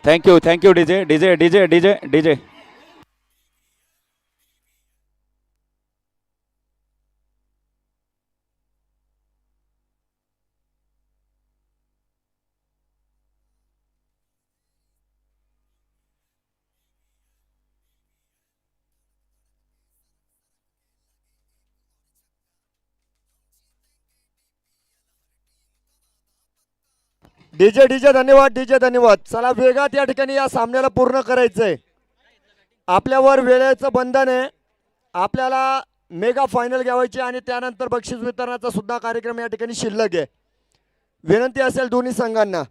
Thank you DJ DJ DJ DJ DJ. DJ DJ धन्यवाद, DJ धन्यवाद. चला वेगात या ठिकाणी या सामन्याला पूर्ण करायचंय. आपल्यावर वेळेचं बंधन आहे. आपल्याला मेगा फायनल घ्यावायची आणि त्यानंतर बक्षीस वितरणाचा सुद्धा कार्यक्रम या ठिकाणी शिल्लक आहे. विनंती असेल दोन्ही संघांना.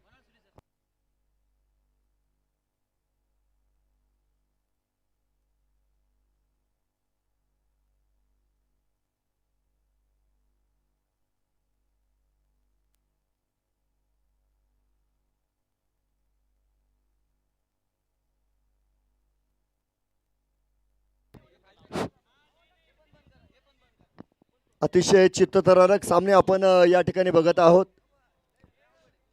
अतिशय चित्तथरारक सामने आपण या ठिकाणी बघत आहोत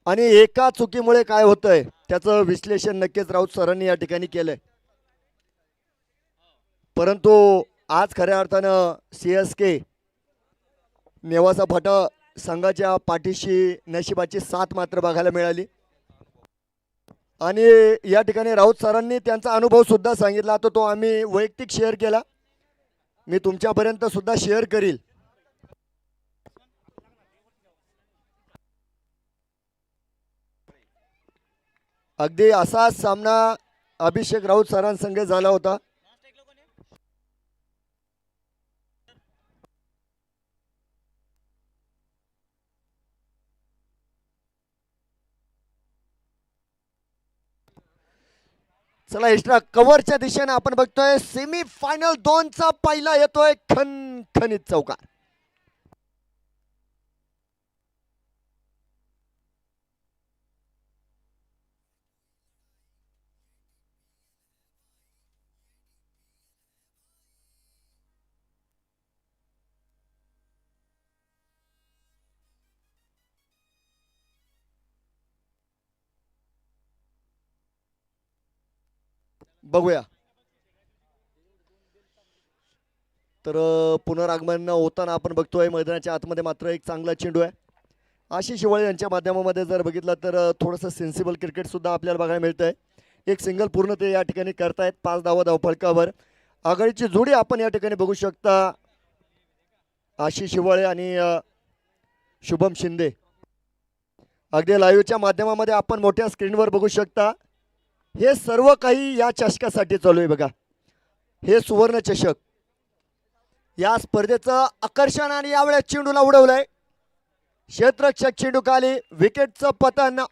आणि एका चुकीमुळे काय होतंय त्याचं विश्लेषण नक्कीच राऊत सरांनी या ठिकाणी केलंय. परंतु आज खऱ्या अर्थानं CSK नेवासा फाटा संघाच्या पाठीशी नशिबाची साथ मात्र बघायला मिळाली आणि या ठिकाणी राऊत सरांनी त्यांचा अनुभव सुद्धा सांगितला. तो आम्ही वैयक्तिक शेअर केला. मी तुमच्यापर्यंत सुद्धा शेअर करील. अगदी असाच सामना अभिषेक राऊत सरांसंग झाला होता. चला एक्स्ट्रा कव्हरच्या दिशेने आपण बघतोय सेमी फायनल 2चा पहिला येतोय खणखणीत चौकार. बघूया. तर पुनरागमन होताना आपण बघतोय मैदानाच्या आतमध्ये मात्र एक चांगला चेंडू आहे. आशिष शिवाळे यांच्या माध्यमामध्ये जर बघितलं तर थोडंसं सेन्सिबल क्रिकेट सुद्धा आपल्याला बघायला मिळतंय. एक सिंगल पूर्ण ते या ठिकाणी करतायत. 5 धावा धावफलकावर आघाडीची जोडी आपण या ठिकाणी बघू शकता. आशिष शिवाळे आणि शुभम शिंदे. अगदी लाईव्हच्या माध्यमामध्ये आपण मोठ्या स्क्रीनवर बघू शकता. हे सर्व काही या चषकासाठी चालू आहे बघा. हे सुवर्ण चषक या स्पर्धेचं आकर्षण आणि यावेळेस चेंडूला उडवलंय. क्षेत्ररक्षक चेंडू खाली विकेटचं पतन.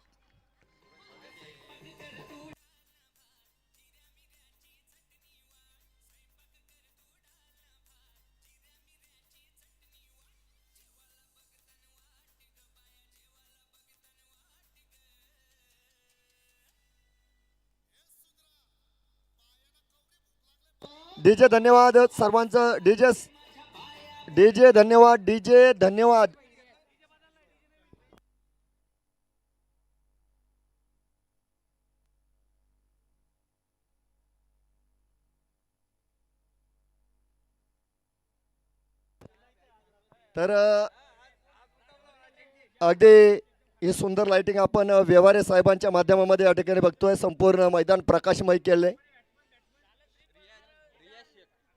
डीजे धन्यवाद सर्वांचं. डीजे धन्यवाद. डीजे धन्यवाद. तर अगदी ही सुंदर लाइटिंग आपण व्यवहारे साहेबांच्या माध्यमामध्ये या ठिकाणी बघतोय. संपूर्ण मैदान प्रकाशमय केलंय.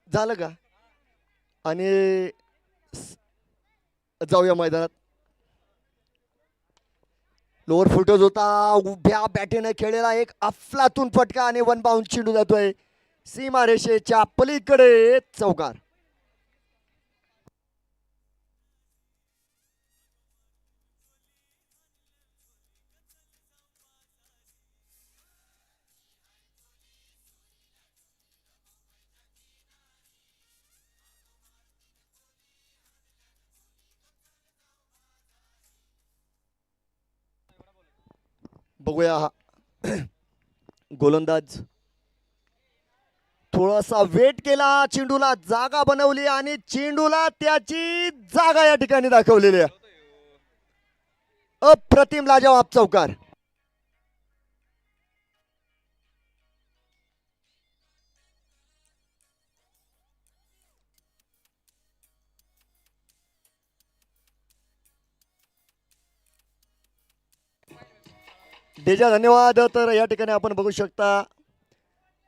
झालं का आणि जाऊया मैदानात. लोअर फुटोज होता. उभ्या बॅटीने खेळलेला एक अफलातून फटका आणि 1 बाउंड चेंडू जातोय सीमा रेषेच्या पलीकडे चौकार. बघूया गोलंदाज थोडासा वेट केला. चेंडूला जागा बनवली आणि चेंडूला त्याची जागा या ठिकाणी दाखवलेली आहे. अप्रतिम लाजवाब चौकार. डेजा धन्यवाद. तर या ठिकाणी आपण बघू शकता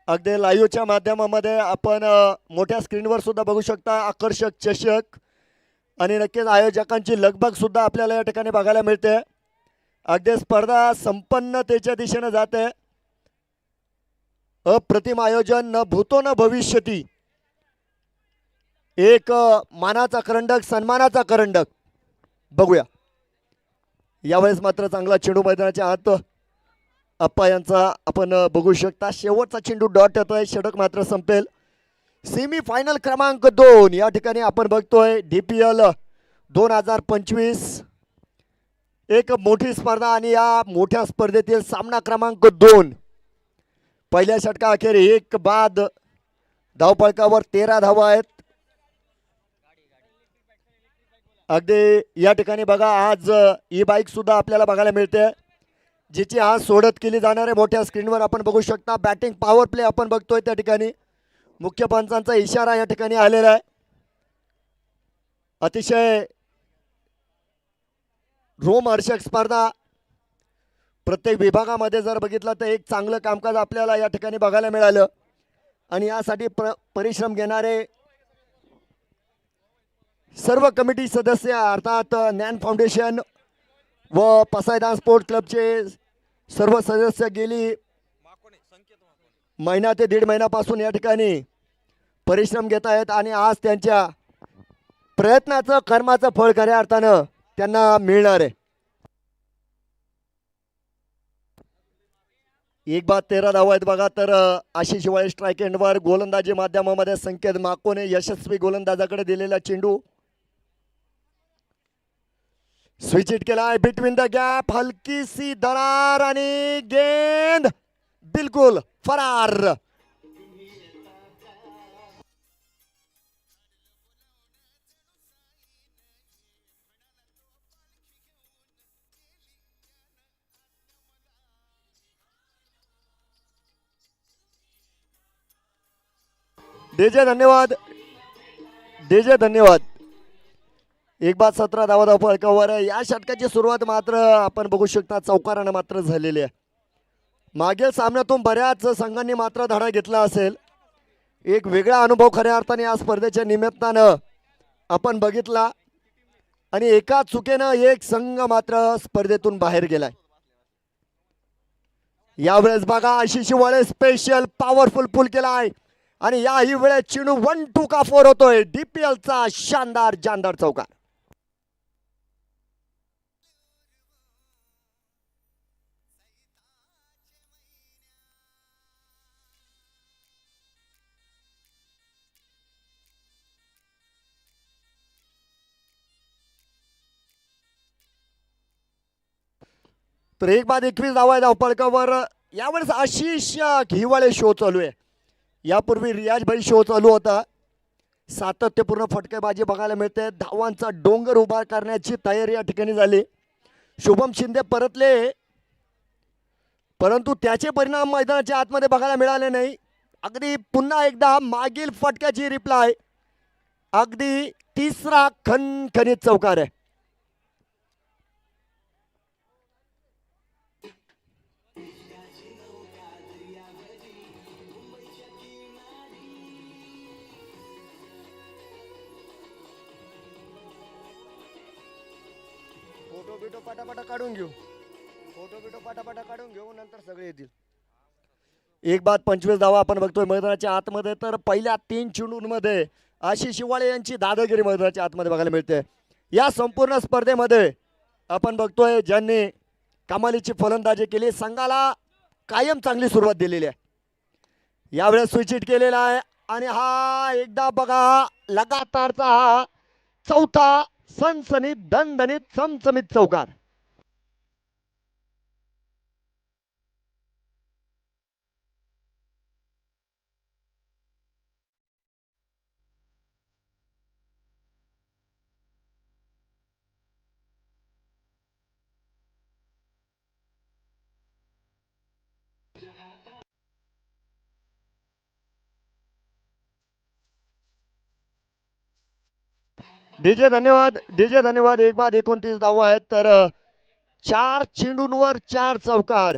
अगदी लाईव्हच्या माध्यमामध्ये आपण मोठ्या स्क्रीनवर सुद्धा बघू शकता आकर्षक चषक आणि नक्कीच आयोजकांची लगबग सुद्धा आपल्याला या ठिकाणी बघायला मिळते. अगदी स्पर्धा संपन्नतेच्या दिशेने जाते. अप्रतिम आयोजन, न भूतो न भविष्यती. एक मानाचा करंडक, सन्मानाचा करंडक. बघूया यावेळेस मात्र चांगला चेंडू मैदानाच्या आत अप्पा यांचा आपण बघू शकता. शेवटचा चेंडू डॉट येतोय, षटक मात्र संपेल. सेमी फायनल क्रमांक 2 या ठिकाणी आपण बघतोय. DPL 2025 एक मोठी स्पर्धा आणि या मोठ्या स्पर्धेतील सामना क्रमांक 2. पहिल्या षटका अखेर एक बाद धावफलकावर 13 धावा आहेत. अगदी या ठिकाणी बघा आज ई बाईक सुद्धा आपल्याला बघायला मिळते, जिची आज सोडत केली जाणार आहे. मोठ्या स्क्रीनवर आपण बघू शकता. बॅटिंग पॉवर प्ले आपण बघतोय त्या ठिकाणी. मुख्य पंचांचा इशारा या ठिकाणी आलेला आहे. अतिशय रोमहर्षक स्पर्धा. प्रत्येक विभागामध्ये जर बघितलं तर एक चांगलं कामकाज आपल्याला या ठिकाणी बघायला मिळालं आणि यासाठी परिश्रम घेणारे सर्व कमिटी सदस्य अर्थात ज्ञान फाउंडेशन व पसायदान स्पोर्ट क्लबचे सर्व सदस्य गेली महिना ते दीड महिन्यापासून या ठिकाणी परिश्रम घेत आहेत आणि आज त्यांच्या प्रयत्नाचं कर्माचं फळ खऱ्या अर्थानं त्यांना मिळणार आहे. एक बाद 13 धावा आहेत बघा. तर आशिष शिवाळे स्ट्राईक एंडवर. गोलंदाजी माध्यमामध्ये संकेत माकोने यशस्वी गोलंदाजाकडे दिलेला चेंडू स्विच हिट केलाय बिटवीन द गॅप. हलकीसी दरार आणि गेंद बिलकुल फरार. डेजे धन्यवाद. डेजे धन्यवाद. एक बाद 17 धावा धावफलकावर. या षटकाची सुरुवात मात्र आपण बघू शकता चौकारानं मात्र झालेली आहे. मागील सामन्यातून बऱ्याच संघांनी मात्र धडा घेतला असेल. एक वेगळा अनुभव खऱ्या अर्थाने या स्पर्धेच्या निमित्तानं आपण बघितला आणि एका चुकीनं एक संघ मात्र स्पर्धेतून बाहेर गेलाय. यावेळेस बघा आशिष शिवाळे स्पेशल पॉवरफुल पुल केलाय आणि याही वेळेस चेंडू 1-2 का 4 होतोय. DPL चा शानदार जानदार चौकार. तर एक बाद 21 धावा आहे धावफलकावर. यावेळेस आशिष हिवाळे शो चालू आहे. यापूर्वी रियाज भाई शो चालू होता. सातत्यपूर्ण फटकेबाजी बघायला मिळते. धावांचा डोंगर उभा करण्याची तयारी या ठिकाणी झाली. शुभम शिंदे परतले परंतु त्याचे परिणाम मैदानाच्या आतमध्ये बघायला मिळाले नाही. अगदी पुन्हा एकदा मागील फटक्याची रिप्लाय. अगदी तिसरा खणखणीत चौकार आहे. फोटो बिटो पटापटा काढून घेऊ. फोटो बिटो पटापटा काढून घेऊ नंतर सगळे येतील. एक बाद 25 धावा आपण बघतोय मैदानाच्या आतमध्ये. तर पहिल्या 3 चेंडूंमध्ये आशिष शिवाळे यांची दादागिरी मैदानाच्या आतमध्ये बघायला मिळते. या संपूर्ण स्पर्धेमध्ये आपण बघतोय ज्यांनी कमालीची फलंदाजी केली, संघाला कायम चांगली सुरुवात दिलेली आहे. यावेळेस स्विच हिट केलेला आहे आणि हा एकदा बघा लगातारचा हा चौथा सनसनीत दणदणीत चमचमीत चौकार. डीजे धन्यवाद. डीजे धन्यवाद. एक बाद 29 धावा आहेत. तर 4 चेंडूंवर 4 चौकार,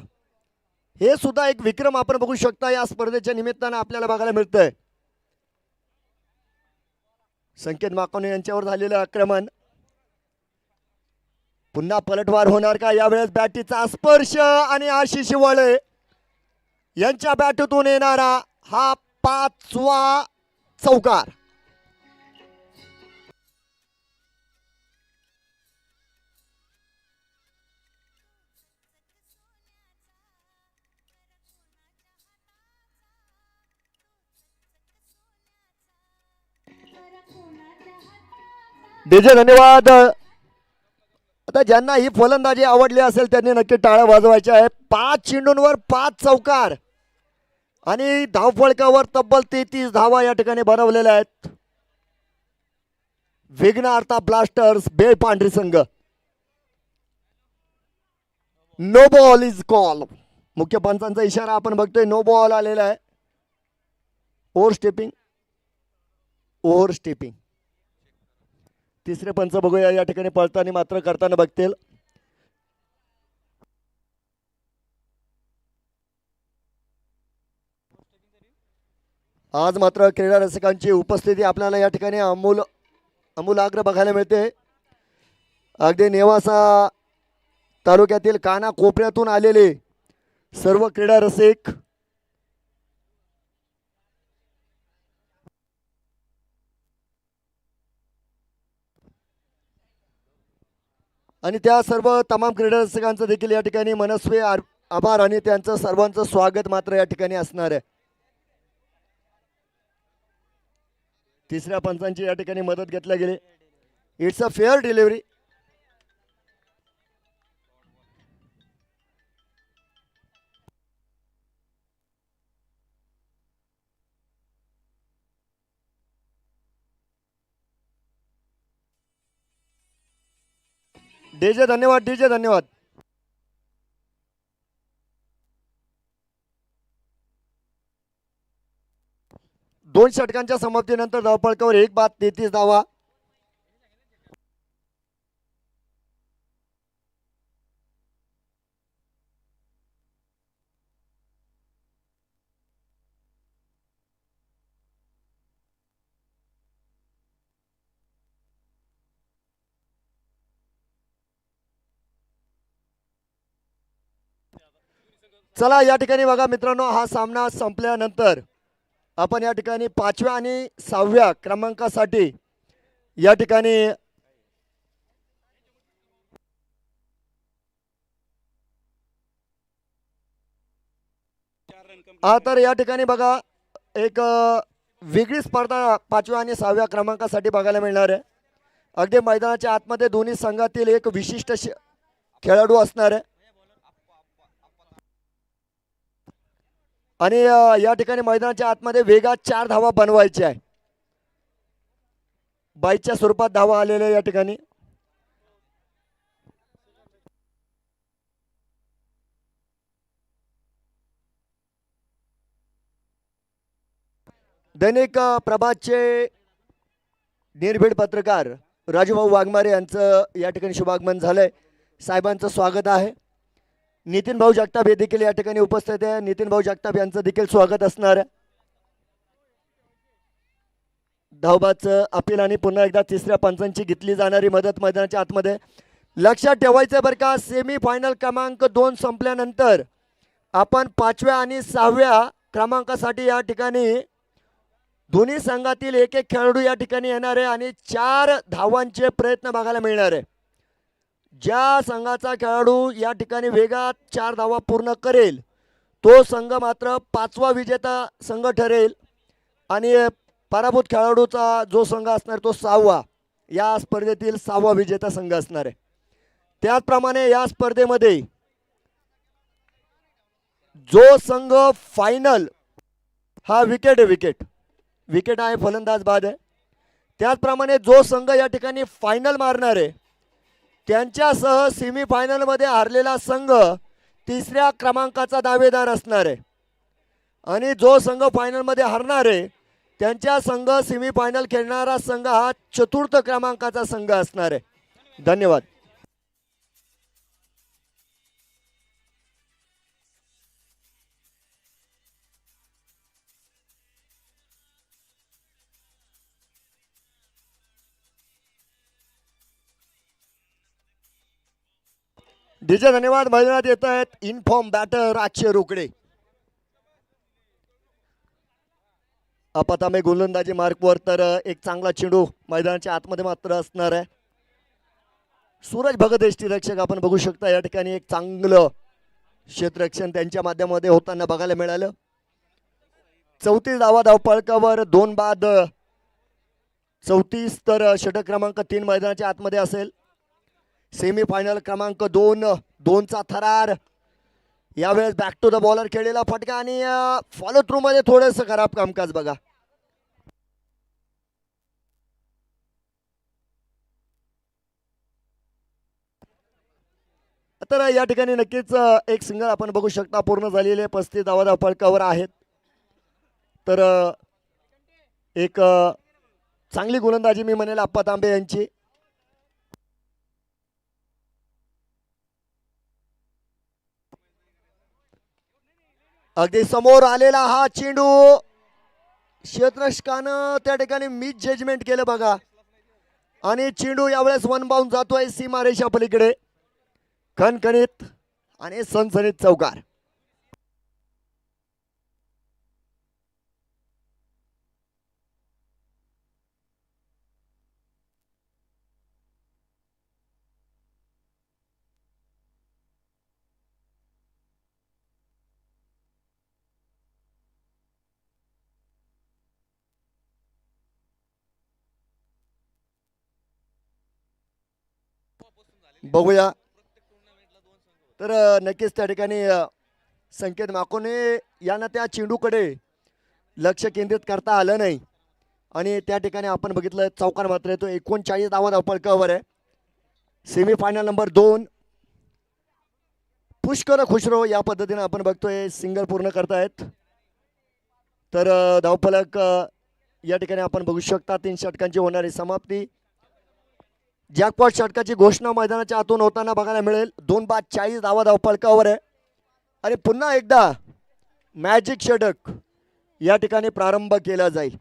हे सुद्धा एक विक्रम आपण बघू शकता या स्पर्धेच्या निमित्तानं आपल्याला बघायला मिळतंय. संकेत माकोने यांच्यावर झालेलं आक्रमण, पुन्हा पलटवार होणार का? यावेळेस बॅटीचा स्पर्श आणि आशिष वळे यांच्या बॅटूतून येणारा हा 5वा चौकार. डीजे धन्यवाद. आता ज्यांना ही फलंदाजी आवडली असेल त्यांनी नक्की टाळ्या वाजवायच्या आहे. 5 चेंडूंवर 5 चौकार आणि धावफलकावर तब्बल 33 धावा या ठिकाणी बनवलेल्या आहेत. विघ्नहर्ता ब्लास्टर्स बेळपांढरी संघ. No ball is call. मुख्य पंचांचा इशारा आपण बघतोय. नो बॉल आलेला आहे. Overstepping, overstepping. तिसरे पंच बघूया या ठिकाणी पळताना मात्र करताना बघतील. आज मात्र क्रीडा रसिकांची उपस्थिती आपल्याला या ठिकाणी अमूलाग्र बघायला मिळते. अगदी नेवासा तालुक्यातील काना कोपऱ्यातून आलेले सर्व क्रीडा रसिक आणि त्या सर्व तमाम क्रीडा रसिकांचं देखील या ठिकाणी मनस्वी आभार आणि त्यांचं सर्वांचं स्वागत मात्र या ठिकाणी असणार आहे. तिसऱ्या पंचांची या ठिकाणी मदत घेतल्या गेली. It's a fair delivery. DJ धन्यवाद. डीजे धन्यवाद. दोन षटकांच्या समाप्तीनंतर धावफलकावर 1 बाद 33 धावा. चला या ठिकाणी बघा मित्रांनो, हा सामना संपल्यानंतर आपण या ठिकाणी 5व्या आणि 6व्या क्रमांकासाठी या ठिकाणी तर या ठिकाणी बघा एक वेगळी स्पर्धा 5व्या आणि 6व्या क्रमांकासाठी बघायला मिळणार आहे. अगदी मैदानाच्या आतमध्ये दोन्ही संघातील एक विशिष्ट खेळाडू असणार आहे आणि या ठिकाणी मैदानाच्या आतमध्ये वेगात 4 धावा बनवायच्या आहे. बाईच्या स्वरूपात धावा आलेल्या या ठिकाणी. दैनिक प्रभातचे निर्भीड पत्रकार राजूभाऊ वाघमारे यांचं या ठिकाणी शुभागमन झालंय. साहेबांचं स्वागत आहे. नितीन भाऊ जगताप हे देखील या ठिकाणी उपस्थित आहे. नितीन भाऊ जगताप यांचं देखील स्वागत असणार आहे. धावबाचं अपील आणि पुन्हा एकदा तिसऱ्या पंचांची घेतली जाणारी मदत मैदानाच्या आतमध्ये. लक्षात ठेवायचं बरं का, सेमी फायनल क्रमांक 2 संपल्यानंतर आपण 5व्या आणि 6व्या क्रमांकासाठी या ठिकाणी दोन्ही संघातील एक एक खेळाडू या ठिकाणी येणार आहे आणि 4 धावांचे प्रयत्न बघायला मिळणार आहे. ज्या संघाचा खेळाडू या ठिकाणी वेगात 4 धावा पूर्ण करेल तो संघ मात्र 5वा विजेता संघ ठरेल आणि पराभूत खेळाडूचा जो संघ असणार तो 6वा, या स्पर्धेतील 6वा विजेता संघ असणार आहे. त्याचप्रमाणे या स्पर्धेमध्ये जो संघ फायनल हा विकेट आहे, फलंदाज बाद आहे. त्याचप्रमाणे जो संघ या ठिकाणी फायनल मारणार आहे त्यांच्यासह सेमी फायनलमध्ये हारलेला संघ 3ऱ्या क्रमांकाचा दावेदार असणार आहे आणि जो संघ फायनलमध्ये हारणार आहे त्यांच्या संघ सेमी फायनल खेळणारा संघ हा 4र्थ क्रमांकाचा संघ असणार आहे. धन्यवाद. डीजे धन्यवाद. मैदानात येत आहेत इनफॉर्म बॅटर अक्षय रोकडे. अपतामे गोलंदाजी मार्कवर तर एक चांगला चेंडू मैदानाच्या आतमध्ये मात्र असणार आहे. सूरज भगत यष्टीरक्षक आपण बघू शकता या ठिकाणी एक चांगलं क्षेत्ररक्षण त्यांच्या माध्यमामध्ये होताना बघायला मिळालं. 34 धावा धावपळकावर 2 बाद 34 तर षटक क्रमांक 3 मैदानाच्या आतमध्ये असेल. सेमी फायनल क्रमांक 2 चा थरार. यावेळेस बॅक टू द बॉलर खेळलेला फटका आणि फॉलो थ्रू मध्ये थोडंसं खराब कामकाज बघा. तर या ठिकाणी नक्कीच एक सिंगल आपण बघू शकता पूर्ण झालेले 35 धावा धावपळकावर आहेत. तर एक चांगली गोलंदाजी मी म्हणेल आप्पा तांबे यांची. अगदी समोर आलेला हा चेंडू क्षेत्ररक्षकानं त्या ठिकाणी मिस जजमेंट केलं बघा आणि चेंडू यावेळेस वन बाउंड जातोय सीमारेषा पलीकडे. खणखणीत आणि सनसनीत चौकार. बघूया. तर नक्कीच त्या ठिकाणी संकेत माकोने यांना त्या चेंडूकडे लक्ष केंद्रित करता आलं नाही आणि त्या ठिकाणी आपण बघितलं चौकार मात्र येतो. 39 धावा धावपळकावर आहे. सेमीफायनल नंबर 2 पुष्कर खुशरो या पद्धतीने आपण बघतोय सिंगल पूर्ण करतायत. तर धावफलक या ठिकाणी आपण बघू शकता 3 षटकांची होणारी समाप्ती. जॅकपॉट षटकाची घोषणा मैदानाच्या आतून होताना बघायला मिळेल. 2 बाद 40 धावा धावपळकावर आहे आणि पुन्हा एकदा मॅजिक षटक या ठिकाणी प्रारंभ केला जाईल.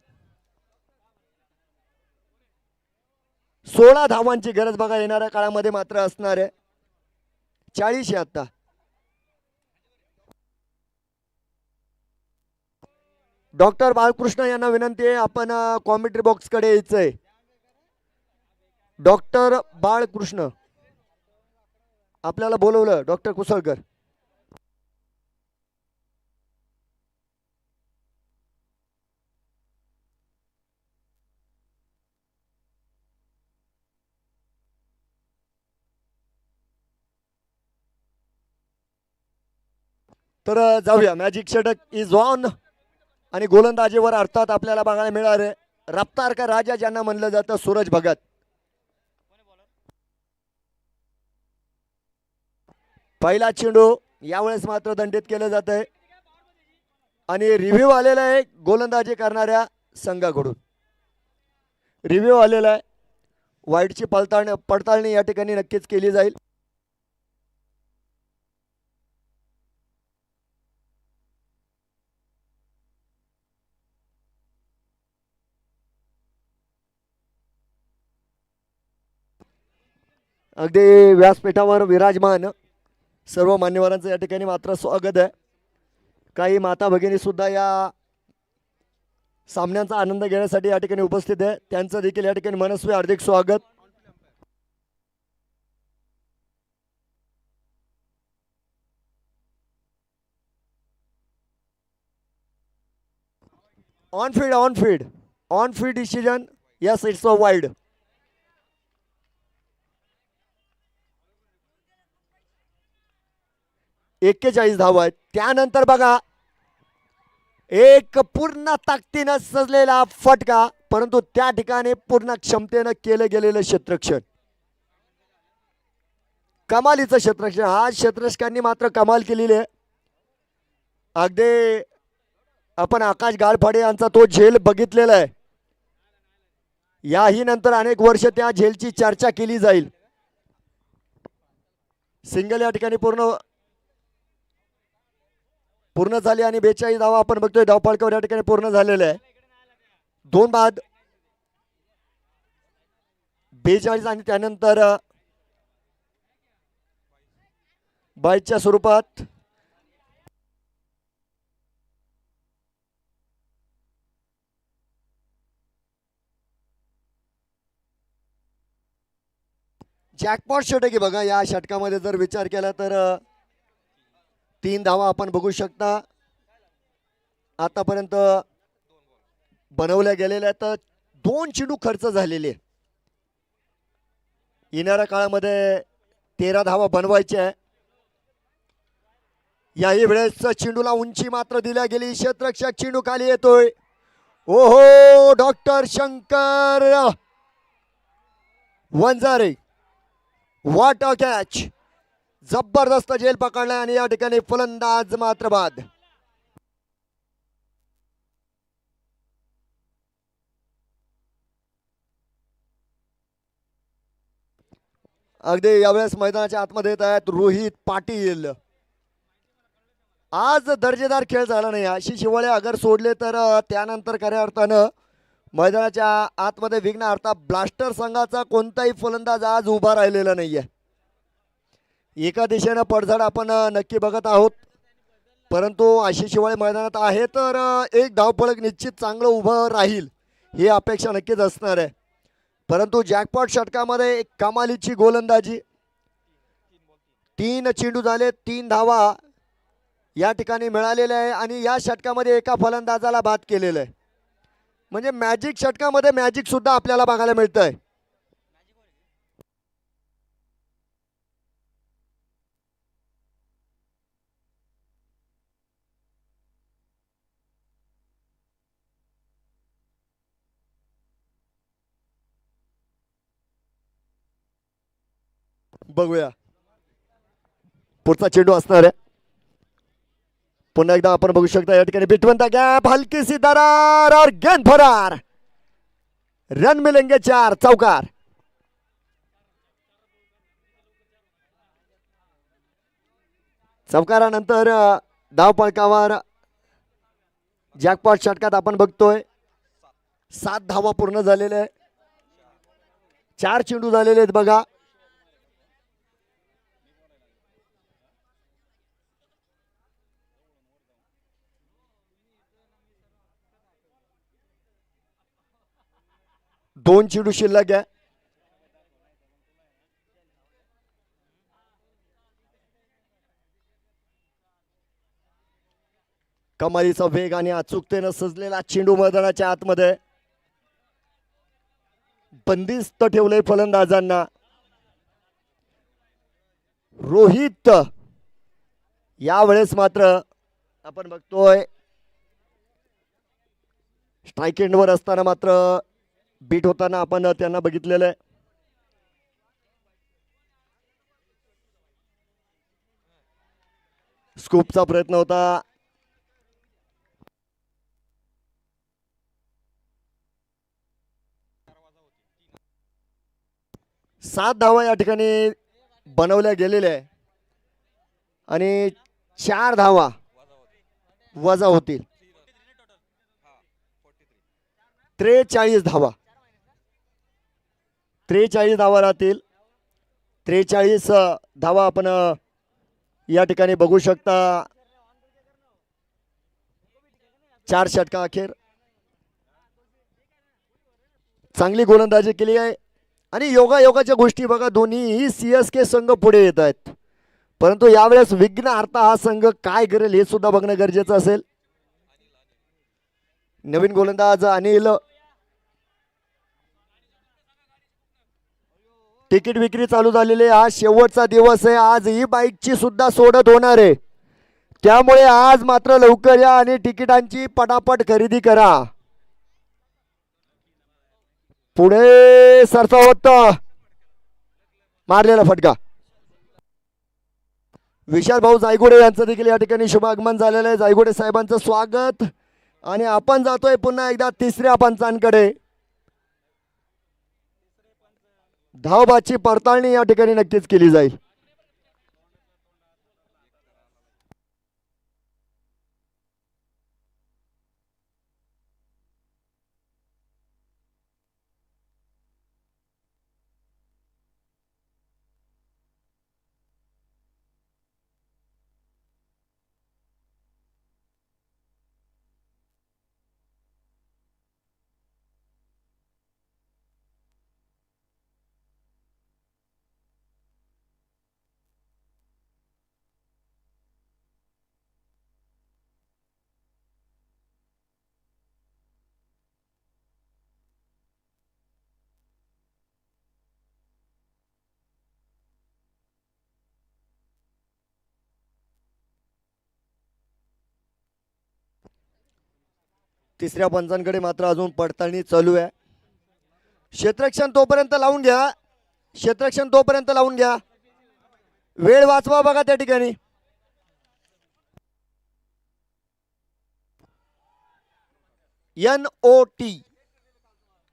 16 धावांची गरज बघा येणाऱ्या काळामध्ये मात्र असणार आहे. 40 आता. डॉक्टर बाळकृष्ण यांना विनंती आहे आपण कॉमेंट्री बॉक्सकडे यायचंय. डॉक्टर बाळकृष्ण आपल्याला बोलवलं. डॉक्टर कुसळकर. तर जाऊया. मॅजिक षटक इज ऑन आणि गोलंदाजीवर अर्थात आपल्याला बघायला मिळणार आहे रफ्तार का राजा ज्यांना म्हणलं जातं सूरज भगत. पहिला चेंडू यावेळेस मात्र दंडित केलं जात आहे आणि रिव्ह्यू आलेला आहे गोलंदाजी करणाऱ्या संघाकडून. रिव्ह्यू आलेला आहे. वाईडची पडताळणी या ठिकाणी नक्कीच केली जाईल. अगदी व्यासपीठावर विराजमान सर्व मान्यवरांचं या ठिकाणी मात्र स्वागत आहे. काही माता भगिनी सुद्धा या सामन्यांचा आनंद घेण्यासाठी या ठिकाणी उपस्थित आहे. त्यांचं देखील या ठिकाणी मनस्वी हार्दिक स्वागत. On field decision. Yes, it's a wide. एक्केचाळीस धावा आहेत. त्यानंतर बघा एक पूर्ण ताकदीनं सजलेला फटका परंतु त्या ठिकाणी पूर्ण क्षमतेनं केलं गेलेलं क्षेत्ररक्षण. कमालीचं क्षेत्ररक्षण. हा क्षेत्ररक्षकांनी मात्र कमाल केलेली आहे. अगदी आपण आकाश गाळफाडे यांचा तो झेल बघितलेला आहे. याही नंतर अनेक वर्ष त्या झेलची चर्चा केली जाईल. सिंगल या ठिकाणी पूर्ण झाली आणि 42 धावा आपण बघतोय धावपळकावर या ठिकाणी पूर्ण झालेलं आहे. 2 बाद 42 आणि त्यानंतर बाईच्या स्वरूपात जॅकपॉट षटक बघा. या षटकामध्ये जर विचार केला तर 3 धावा आपण बघू शकता आतापर्यंत बनवल्या गेलेल्या. तर 2 चेंडू खर्च झालेले. येणाऱ्या काळामध्ये 13 धावा बनवायच्या आहे. याही वेळेस चेंडूला उंची मात्र दिल्या गेली. क्षेत्ररक्षक चेंडू खाली येतोय. ओहो, doctor Shankar Wanjare, what a catch. जबरदस्त झेल पकडलाय आणि या ठिकाणी फलंदाज मात्र बाद. अगदी यावेळेस मैदानाच्या आतमध्ये येत आहेत रोहित पाटील. आज दर्जेदार खेळ झाला नाही. आशिष शिवाळे अगर सोडले तर त्यानंतर खऱ्या अर्थानं मैदानाच्या आतमध्ये विघ्न अर्थात ब्लास्टर संघाचा कोणताही फलंदाज आज उभा राहिलेला नाहीये. एका दिशेनं पडझड आपण नक्की बघत आहोत, परंतु आशिष शिवाळे मैदानात आहे तर एक धावफलक निश्चित चांगलं उभं राहील ही अपेक्षा नक्कीच असणार आहे. परंतु जॅकपॉट षटकामध्ये एक कमालीची गोलंदाजी. 3 चेंडू झाले, 3 धावा या ठिकाणी मिळालेल्या आहे आणि या षटकामध्ये एका फलंदाजाला बाद केलेलं आहे. म्हणजे मॅजिक षटकामध्ये मॅजिक सुद्धा आपल्याला बघायला मिळतंय. बघूया पुढचा चेंडू असणार आहे. पुन्हा एकदा आपण बघू शकता या ठिकाणी बिटवीन द गॅप हलकी सी दरार और गेंद फरार. रन मिलेंगे 4 चौकार. चौकारानंतर धावफलकावर जॅकपॉट षटकात आपण बघतोय 7 धावा पूर्ण झालेल्या आहे. 4 चेंडू झालेले आहेत बघा. दोन चेंडू शिल्लक आहे. कमालीचा वेग आणि अचूकतेनं सजलेला चेंडू मैदानाच्या आतमध्ये बंदिस्त ठेवलंय फलंदाजांना. रोहित यावेळेस मात्र आपण बघतोय स्ट्राईक एंडवर असताना मात्र बीट होताना आपण त्यांना बघितलेलं आहे. स्कूपचा प्रयत्न होता. सात धावा या ठिकाणी बनवल्या गेलेल्या आहे आणि 4 धावा वजा होतील. 43 धावा 43 धावा राहतील. 43 धावा आपण या ठिकाणी बघू शकता. 4 षटका अखेर चांगली गोलंदाजी केली आहे आणि योगायोगाच्या गोष्टी बघा. दोन्ही CSK संघ पुढे येत आहेत, परंतु यावेळेस विघ्न अर्था हा संघ काय करेल हे सुद्धा बघणं गरजेचं असेल. नवीन गोलंदाज अनिल. तिकीट विक्री चालू झालेली आहे. आज शेवटचा दिवस आहे. आज ही बाईकची सुद्धा सोडत होणार आहे, त्यामुळे आज मात्र लवकर या आणि तिकिटांची पटापट खरेदी करा. पुढे सरसा होत मारलेला फटका. विशाल भाऊ जायगुडे यांचं देखील या ठिकाणी शुभ आगमन झालेलं आहे. जायगुडे साहेबांचं स्वागत. आणि आपण जातोय पुन्हा एकदा तिसऱ्या पंचांकडे. धावबाची पडताळणी या ठिकाणी नक्कीच केली जाईल. तिसऱ्या पंचांकडे मात्र अजून पडताळणी चालू आहे. क्षेत्ररक्षण तोपर्यंत लावून घ्या, क्षेत्ररक्षण तोपर्यंत लावून घ्या, वेळ वाचवा बघा त्या ठिकाणी. NOT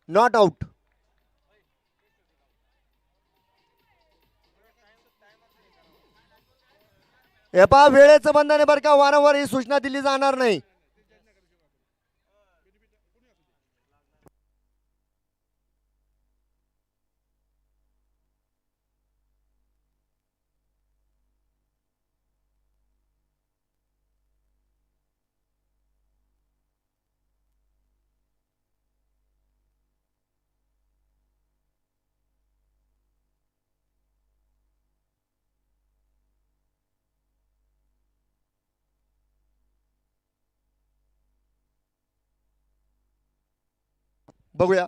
not out. हे पहा वेळेचं बंधन आहे बरं का, वारंवार ही सूचना दिली जाणार नाही. बघूया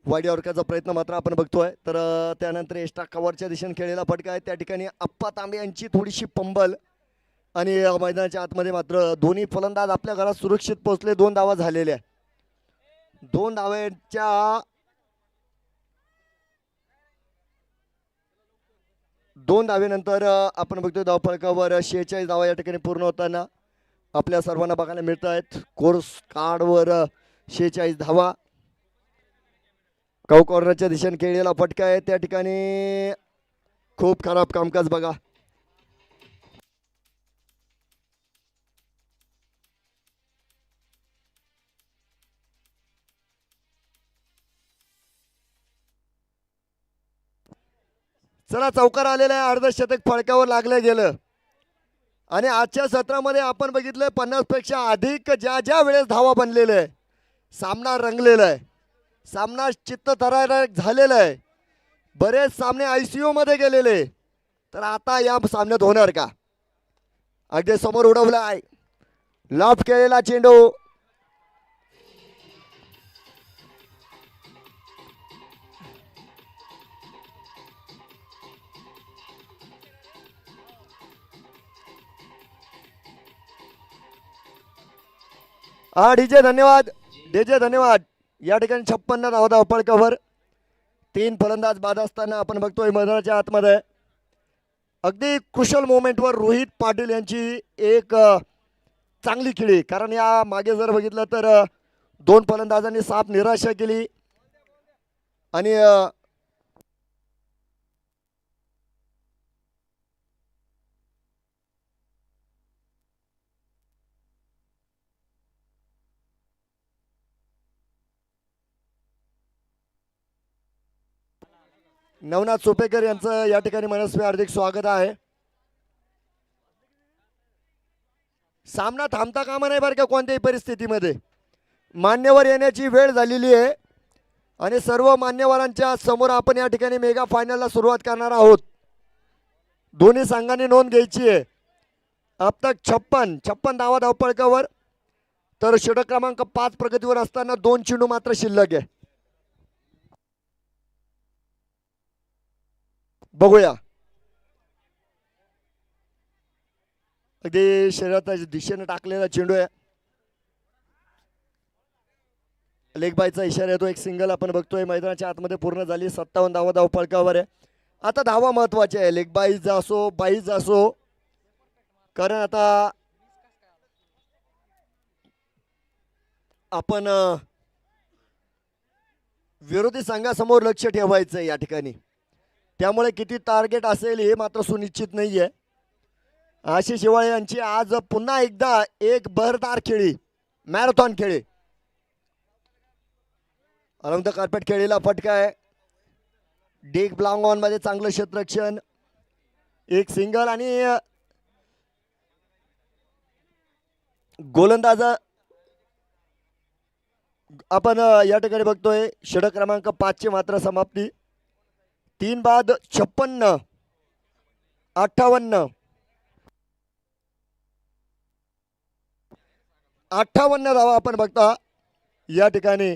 वाडी ऑर्काचा प्रयत्न मात्र आपण बघतोय. तर त्यानंतर एक्स्ट्रा कव्हरच्या दिशेने खेळलेला फटका आहे. त्या ठिकाणी अप्पा तांबे यांची थोडीशी पंबल आणि मैदानाच्या आतमध्ये मात्र दोन्ही फलंदाज आपल्या घरात सुरक्षित पोहोचले. 2 धावा झालेल्या, 2 धावांच्या दोन धावेनंतर आपण बघतोय धावफलकावर 46 धावा या ठिकाणी पूर्ण होताना आपल्या सर्वांना बघायला मिळत आहेत. कोर्स कार्डवर 46 धावा. कौ कॉर्नरच्या दिशेने खेळलेला फटका आहे. त्या ठिकाणी खूप खराब कामकाज बघा. चला चौकार आलेला आहे. अर्धशतक फळकावर लागलं गेलं आणि आजच्या सत्रामध्ये आपण बघितलं 50 पेक्षा अधिक ज्या ज्या वेळेस धावा बनलेल्या आहे, सामना रंगलेला आहे, सामना चित्तथरारक झालेला आहे. बरेच सामने ICU मध्ये गेलेले. तर आता या सामन्यात होणार का? अगदी समोर उडवला आहे, लॉफ्ट केलेला चेंडू. हा डीजे धन्यवाद, डीजे धन्यवाद. या ठिकाणी 56 धावा धावफलकावर 3 फलंदाज बाद असताना आपण बघतोय मैदानाच्या आतमध्ये अगदी क्रुशल मोमेंटवर रोहित पाटील यांची एक चांगली खेळी. कारण या मागे जर बघितलं तर 2 फलंदाजांनी साफ निराशा केली आणि नवनाथ सोपेकर यांचं या ठिकाणी मनस्वी हार्दिक स्वागत आहे. सामना थांबता कामा नाही बरं का कोणत्याही परिस्थितीमध्ये. मान्यवर येण्याची वेळ झालेली आहे आणि सर्व मान्यवरांच्या समोर आपण या ठिकाणी मेगा फायनलला सुरुवात करणार आहोत. दोन्ही संघांनी नोंद घ्यायची आहे. अब तक 56 धावा धावफलकावर. तर षटक क्रमांक 5 प्रगतीवर असताना 2 चेंडू मात्र शिल्लक आहे. बघूया अगदी शरीराच्या दिशेने टाकलेला चेंडू आहे. लेग बायचा इशारा येतो. एक सिंगल आपण बघतोय मैदानाच्या आतमध्ये पूर्ण झाली. 57 धावा धावफलकावर आहे. आता धावा महत्वाच्या आहे, लेग बाईज असो बाईज असो, कारण आता आपण विरोधी संघासमोर लक्ष ठेवायचं या ठिकाणी. त्यामुळे किती टार्गेट असेल हे मात्र सुनिश्चित नाही आहे. आशिष हिवाळे यांची आज पुन्हा एकदा एक बहरदार खेळी, मॅरेथॉन खेळी. अराउंड द कार्पेट खेळलेला फटका आहे. डेक ब्लॉंग ऑन मध्ये चांगलं क्षेत्ररक्षण, एक सिंगल आणि गोलंदाज आपण या ठिकाणी बघतोय. षटक क्रमांक 5 ची मात्र समाप्ती. 3 बाद 56, 58 धावा आपण बघता या ठिकाणी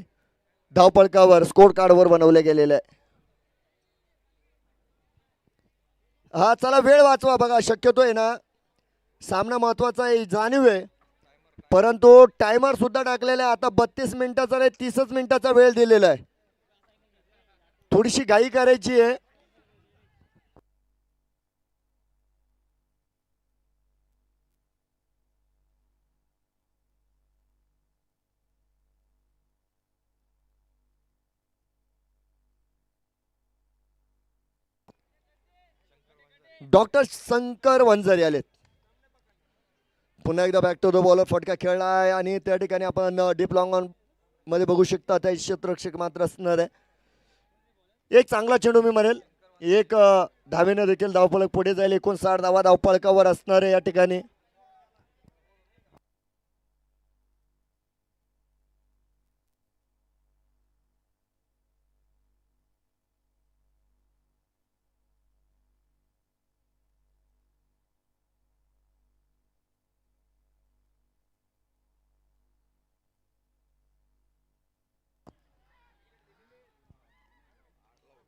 धावफलकावर स्कोर कार्डवर बनवले गेलेले आहे. हा चला वेळ वाचवा बघा, शक्यतो आहे ना सामना महत्वाचा आहे, जाणीव आहे. परंतु टायमर सुद्धा टाकलेला आहे. आता 32 मिनिटाचा नाही 30च मिनिटाचा वेळ दिलेला आहे. थोडीशी घाई करायची आहे. डॉक्टर शंकर वंजारी आलेत. पुन्हा एकदा बॅक टू द बॉलर फटका खेळलाय आणि त्या ठिकाणी आपण डीप लॉंग ऑन मध्ये बघू शकता त्या क्षेत्ररक्षक मात्र असणार आहे. एक चांगला चेंडू मी म्हणेल. एक धावेने देखील धावफलक पुढे जाईल. 59 धावा धावफलकावर असणार आहे या ठिकाणी.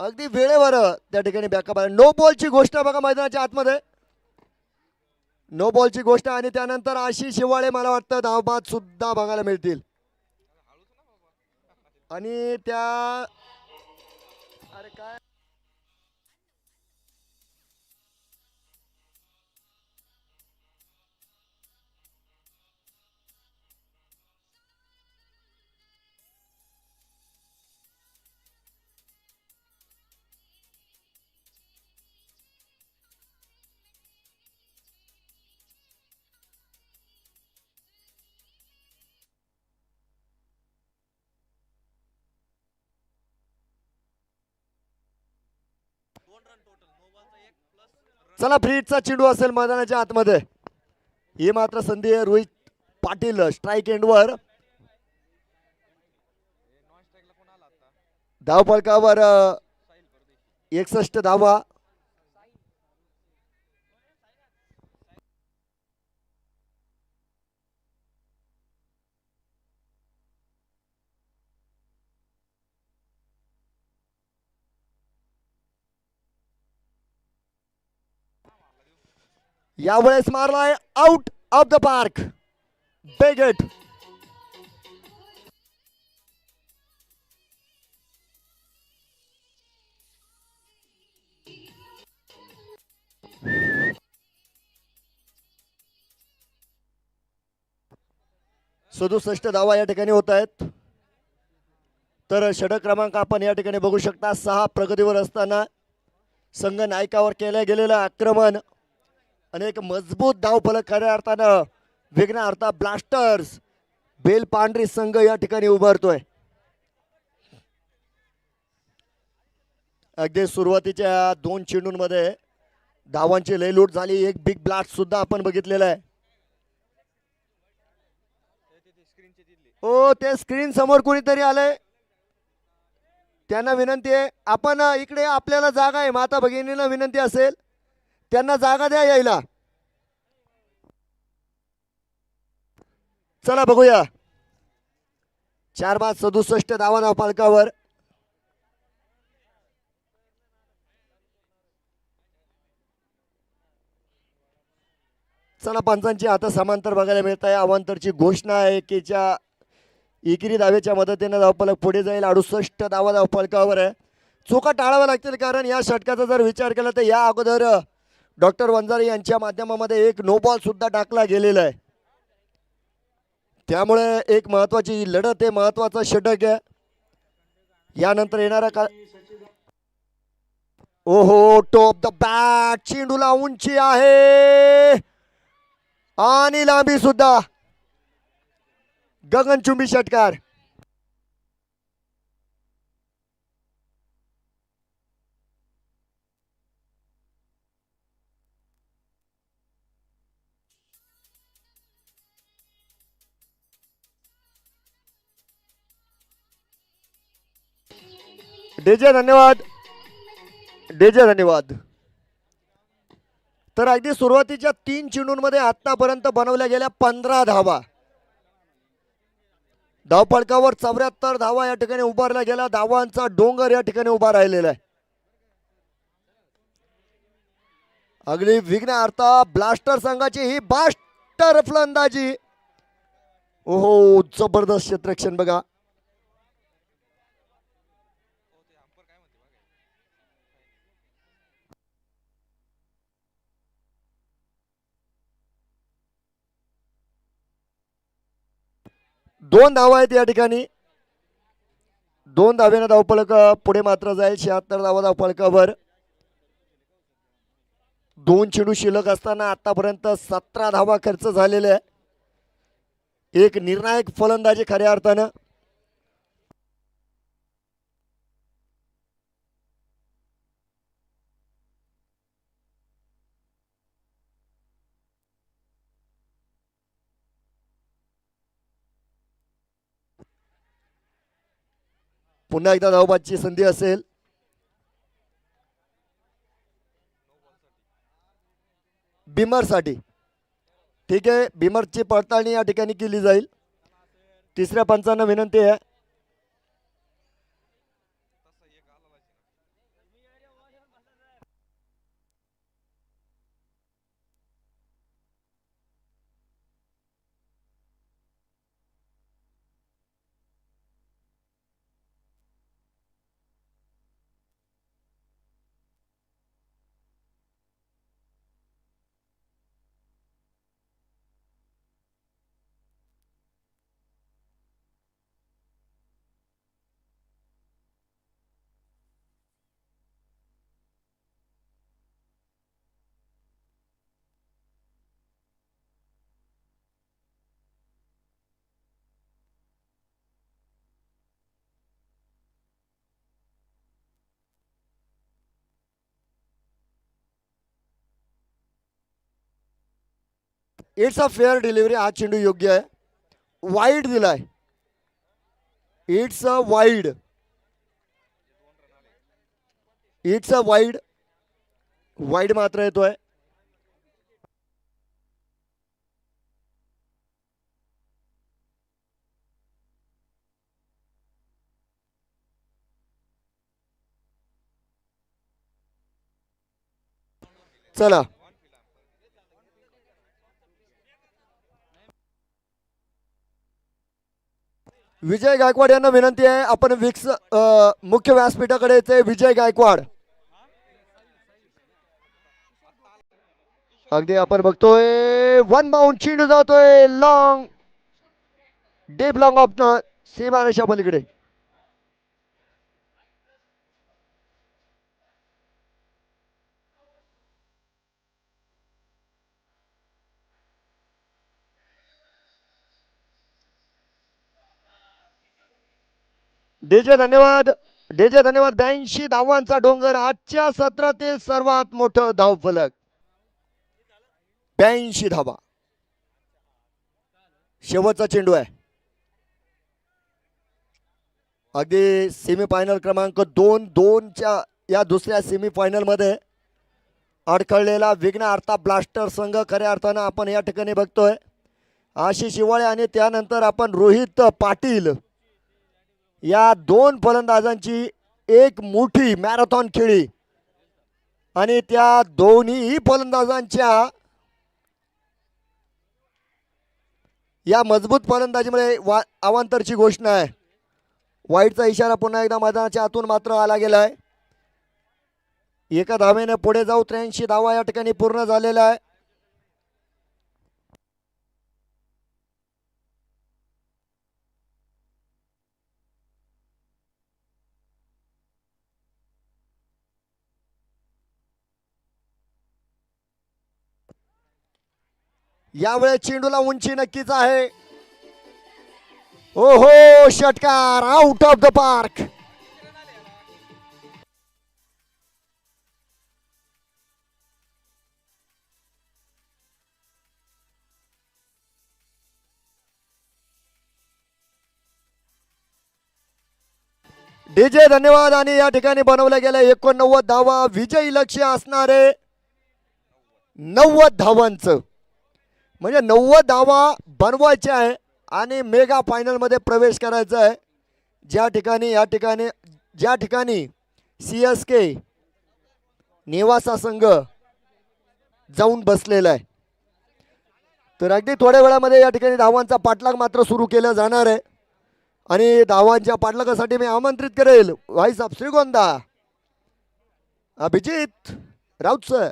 अगदी वेळेवर त्या ठिकाणी बॅकअप आहे. नो बॉलची गोष्ट बघा मैदानाच्या आतमध्ये. नो बॉलची गोष्ट आणि त्यानंतर आशिष शिवाळे मला वाटतं धावबाद सुद्धा बघायला मिळतील. आणि त्या अरे काय चला फ्रीटचा चेंडू असेल मैदानाच्या आतमध्ये. ही मात्र संधी आहे रोहित पाटील स्ट्राईक एंडवर. धावफलकावर 61 धावा. यावेळेस मारलाय आउट ऑफ द पार्क. बेगेट सदुसष्ट धावा या ठिकाणी होत आहेत. तर षटक क्रमांक आपण या ठिकाणी बघू शकता. 6 प्रगतीवर असताना संघ नायकावर केलं गेलेलं आक्रमण आणि एक मजबूत धावफलक खऱ्या अर्थानं विघ्न अर्था ब्लास्टर्स बेलपांढरी संघ या ठिकाणी उभारतोय. अगदी सुरुवातीच्या 2 चेंडूंमध्ये धावांची लयलूट झाली. एक बिग ब्लास्ट सुद्धा आपण बघितलेला आहे. हो ते स्क्रीन समोर कोणीतरी आलंय. त्यांना विनंती आहे आपण इकडे आपल्याला जागा आहे. माता भगिनींना विनंती असेल त्यांना जागा द्या यायला. चला बघूया. 4-67 धावा धावफलकावर. चला पंचांची आता समांतर बघायला मिळत आहे. अवांतरची घोषणा आहे की ज्या एकेरी धावेच्या मदतीने धावफलक पुढे जाईल. 68 धावा धावफलकावर आहे. चुका टाळाव्या लागतील कारण या षटकाचा जर विचार केला तर या अगोदर डॉक्टर वंजारी यांच्या माध्यमामध्ये एक नो बॉल सुद्धा टाकला गेलेला आहे. त्यामुळे एक महत्वाची लढत आहे. महत्वाचा षटक आहे. यानंतर येणारा का ओहो टॉप द बॅट. चेंडूला उंची आहे आणि लांबी सुद्धा. गगनचुंबी षटकार. डीजे धन्यवाद. डीजे धन्यवाद. तर अगदी सुरुवातीच्या 3 चेंडूंमध्ये आतापर्यंत बनवल्या गेल्या 15 धावा. धावफलकावर 74 धावा या ठिकाणी उभारल्या गेल्या. धावांचा डोंगर या ठिकाणी उभा राहिलेला आहे. अगदी विघ्न अर्था ब्लास्टर संघाची ही बास्टर फलंदाजी ओहो जबरदस्त क्षेत्ररक्षण बघा. दोन धावा आहेत या ठिकाणी. 2 धावेनं धावफलक पुढे मात्र जाईल. 76 धावा धावफलकावर. 2 चेंडू शिल्लक असताना आतापर्यंत 17 धावा खर्च झालेले आहे. एक निर्णायक फलंदाजी खऱ्या अर्थानं. पुन्हा एकदा धावबादची संधी असेल. बिमरसाठी ठीक आहे. बिमरची पडताळणी या ठिकाणी केली जाईल. तिसऱ्या पंचांना विनंती आहे. It's a fair delivery. हा चेंडू योग्य आहे. वाईड दिलाय. It's a wide. It's a wide. Wide मात्र येतोय. चला विजय गायकवाड यांना विनंती आहे. आपण विक्स मुख्य व्यासपीठाकडे येते. विजय गायकवाड अगदी आपण बघतोय वन बाउंड चेंडू जातोय लॉंग डीप लॉंग ऑफ सीमारेषा पलीकडे. डीजे धन्यवाद. डीजे धन्यवाद. 82 धावांचा डोंगर. आजच्या सत्रातील सर्वात मोठं धावफलक. 82 धावा. शेवटचा चेंडू आहे. अगदी सेमीफायनल क्रमांक 2-2च्या या दुसऱ्या सेमीफायनल मध्ये अडखळलेला विघ्नहर्ता ब्लास्टर संघ खऱ्या अर्थानं आपण या ठिकाणी बघतोय. आशिष शिवाळे आणि त्यानंतर आपण रोहित पाटील या 2 फलंदाजांची एक मोठी मॅरेथॉन खेळी आणि त्या दोन्ही फलंदाजांच्या या मजबूत फलंदाजीमुळे अवांतरची घोषणा आहे. वाईटचा इशारा पुन्हा एकदा मैदानाच्या आतून मात्र आला गेलाय. एका धावेने पुढे जाऊ. 83 धावा या ठिकाणी पूर्ण झालेला आहे. यावेळेस चेंडूला उंची नक्कीच आहे. ओहो षटकार out of the park. DJ धन्यवाद. आणि या ठिकाणी बनवल्या गेल्या 89 धावा. विजयी लक्ष्य असणारे 90 धावांचं म्हणजे 90 धावा बनवायच्या आहे आणि मेगा फायनल मध्ये प्रवेश करायचा आहे. ज्या ठिकाणी CSK निवासा संघ जाऊन बसलेला आहे. तर अगदी थोड्या वेळामध्ये या ठिकाणी धावांचा पाठलाग मात्र सुरू केला जाणार आहे आणि धावांच्या पाठलागासाठी मी आमंत्रित करेल voice of Shrigonda Abhijit Raut sir.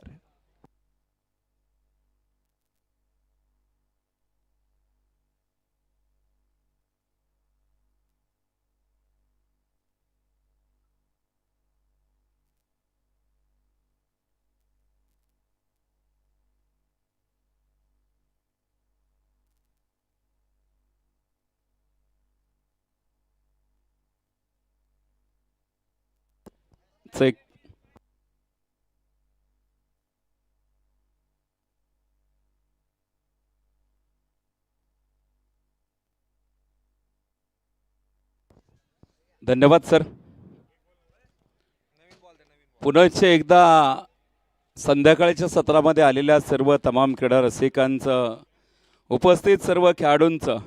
Check. धन्यवाद सर. पुनश्च एकदा संध्याकाळच्या सत्रामध्ये आलेल्या सर्व तमाम क्रीडा रसिकांचं, उपस्थित सर्व खेळाडूंचं,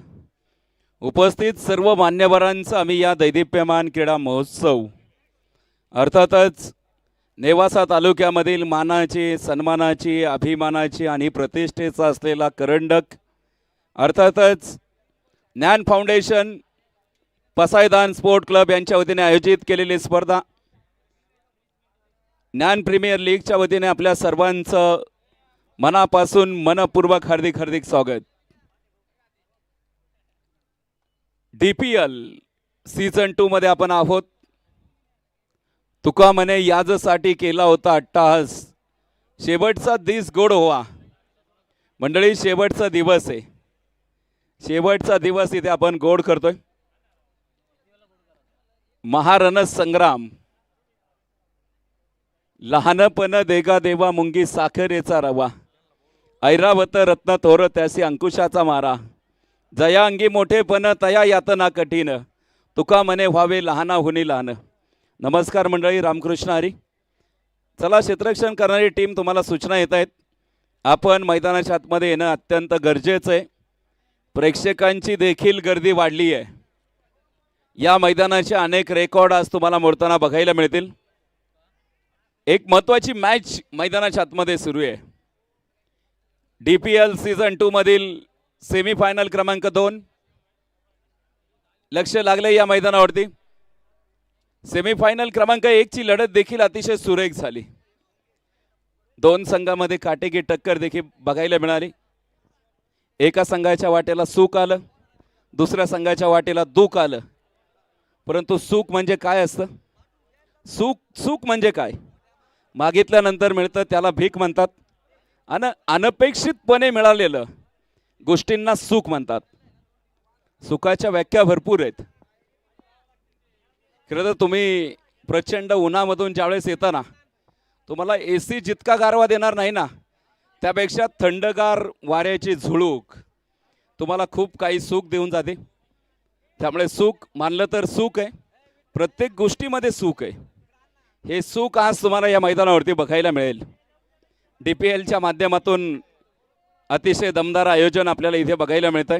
उपस्थित सर्व मान्यवरांचं आम्ही या दैदिप्यमान क्रीडा महोत्सव अर्थातच नेवासा तालुक्यामधील मानाची, सन्मानाची, अभिमानाची आणि प्रतिष्ठेचा असलेला करंडक अर्थातच ज्ञान फाउंडेशन पसायदान स्पोर्ट क्लब यांच्या वतीने आयोजित केलेली स्पर्धा ज्ञान प्रीमियर लीगच्या वतीने आपल्या सर्वांचं मनापासून मनपूर्वक हार्दिक हार्दिक स्वागत. DPL सीझन 2 मध्ये आपण आहोत. तुका म्हणे याजसाठी केला होता अट्टाहास, शेवटचा दिस गोड व्हा. मंडळी शेवटचा दिवस आहे, शेवटचा दिवस इथे आपण गोड करतोय. महारणस संग्राम, लहानपण देगा देवा मुंगी साखरेचा रवा, ऐरावत रत्न थोर त्यासी अंकुशाचा मारा, जया अंगी मोठेपण तया यातना कठीण, तुका म्हणे व्हावे लहाना हुनी लहान. नमस्कार मंडळी, रामकृष्ण हरी. चला, क्षेत्ररक्षण करणारी टीम तुम्हाला सूचना येत आहेत. आपण मैदानाच्या आतमध्ये येणं अत्यंत गरजेचं आहे. प्रेक्षकांची देखील गर्दी वाढली आहे. या मैदानाचे अनेक रेकॉर्ड आज तुम्हाला मोडताना बघायला मिळतील. एक महत्त्वाची मॅच मैदानाच्या आतमध्ये सुरू आहे. DPL सीझन 2 मधील सेमीफायनल क्रमांक 2. लक्ष लागले या मैदानावरती. सेमीफायनल क्रमांक 1 ची लढत देखील अतिशय सुरेख झाली. दोन संघामध्ये काटेकी टक्कर देखील बघायला मिळाली. एका संघाच्या वाटेला सुख आलं, दुसऱ्या संघाच्या वाटेला दुःख आलं. परंतु सुख म्हणजे काय असतं? सुख म्हणजे काय? मागितल्यानंतर मिळतं त्याला भीक म्हणतात. आणि अनपेक्षितपणे मिळालेलं गोष्टींना सुख म्हणतात. सुखाच्या व्याख्या भरपूर आहेत. खरं तर तुम्ही प्रचंड उन्हामधून ज्यावेळेस येता ना, तुम्हाला AC जितका गारवा देणार नाही ना, त्यापेक्षा थंडगार वाऱ्याची झुळूक तुम्हाला खूप काही सुख देऊन जाते. त्यामुळे सुख मानलं तर सुख आहे, प्रत्येक गोष्टीमध्ये सुख आहे. हे सुख आज तुम्हाला या मैदानावरती बघायला मिळेल. DPLच्या माध्यमातून अतिशय दमदार आयोजन आपल्याला इथे बघायला मिळतंय.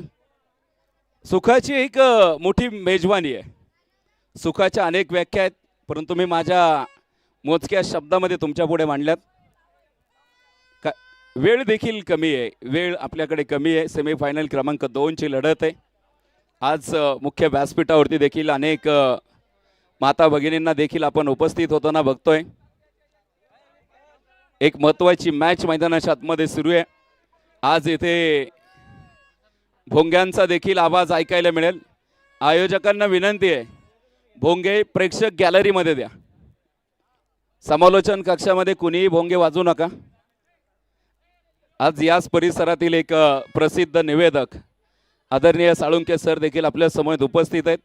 सुखाची एक मोठी मेजवानी आहे. सुखाच्या अनेक व्याख्या आहेत, परंतु मी माझ्या मोजक्या शब्दामध्ये तुमच्या पुढे मांडल्यात. वेळ देखील कमी आहे, वेळ आपल्याकडे कमी आहे. सेमीफायनल क्रमांक 2 ची लढत आहे. आज मुख्य व्यासपीठावरती देखील अनेक माता भगिनींना देखील आपण उपस्थित होताना बघतोय. एक महत्त्वाची मॅच मैदानाच्या आतमध्ये सुरू आहे. आज इथे भोंग्यांचा देखील आवाज ऐकायला मिळेल. आयोजकांना विनंती आहे, भोंगे प्रेक्षक गॅलरीमध्ये द्या. समालोचन कक्षामध्ये कुणीही भोंगे वाजवू नका. आज याच परिसरातील एक प्रसिद्ध निवेदक आदरणीय साळुंके सर देखील आपल्या समोर उपस्थित आहेत.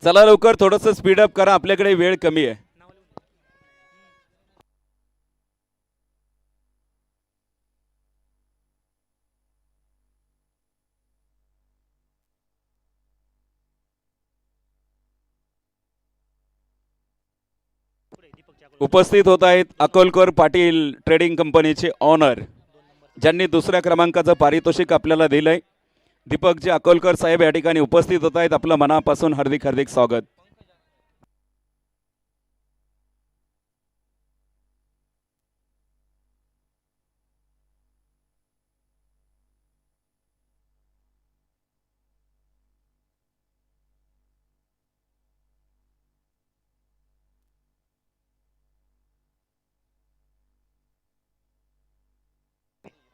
चला लवकर थोडंसं स्पीडअप करा, आपल्याकडे वेळ कमी आहे. उपस्थित होत आहेत अकोलकर पाटील ट्रेडिंग कंपनीचे ऑनर, ज्यांनी दुसऱ्या क्रमांकाचं पारितोषिक आपल्याला दिलंय. दीपकजी अकोलकर साहेब या ठिकाणी उपस्थित होत आहेत. आपलं मनापासून हार्दिक हार्दिक स्वागत.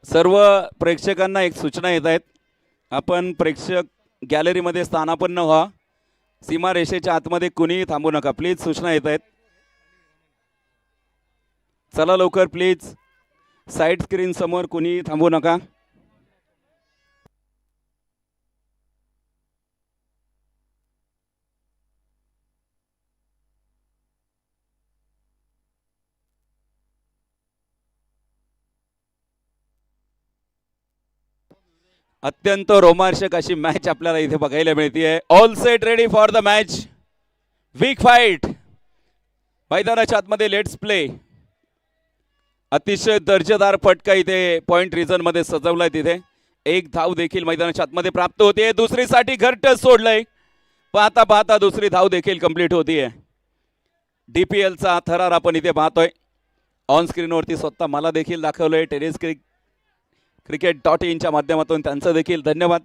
सर्व प्रेक्षकांना एक सूचना येत आहेत. आपण प्रेक्षक गॅलरीमध्ये स्थानापन्न व्हा. सीमारेषेच्या आतमध्ये कुणीही थांबू नका प्लीज. सूचना येत आहेत. चला लवकर प्लीज. साईड स्क्रीन समोर कुणीही थांबू नका. अत्यंत रोमांचक अशी मॅच आपल्याला इथे बघायला मिळते. All set ready for the match. Weak fight. मैदानाच्या आतमध्ये लेट्स प्ले. अतिशय दर्जेदार फटका इथे पॉइंट रिजन मध्ये सजवलाय. तिथे एक धाव देखील मैदानाच्या आतमध्ये प्राप्त होते. दुसरीसाठी घरट सोडलंय. पाहता पाहता दुसरी धाव देखील कंप्लीट होतीये. DPL चा थरार आपण इथे पाहतोय. ऑन स्क्रीनवरती स्वतः मला देखील दाखवलंय. टेनिस cricket.in च्या माध्यमातून त्यांचं देखील धन्यवाद.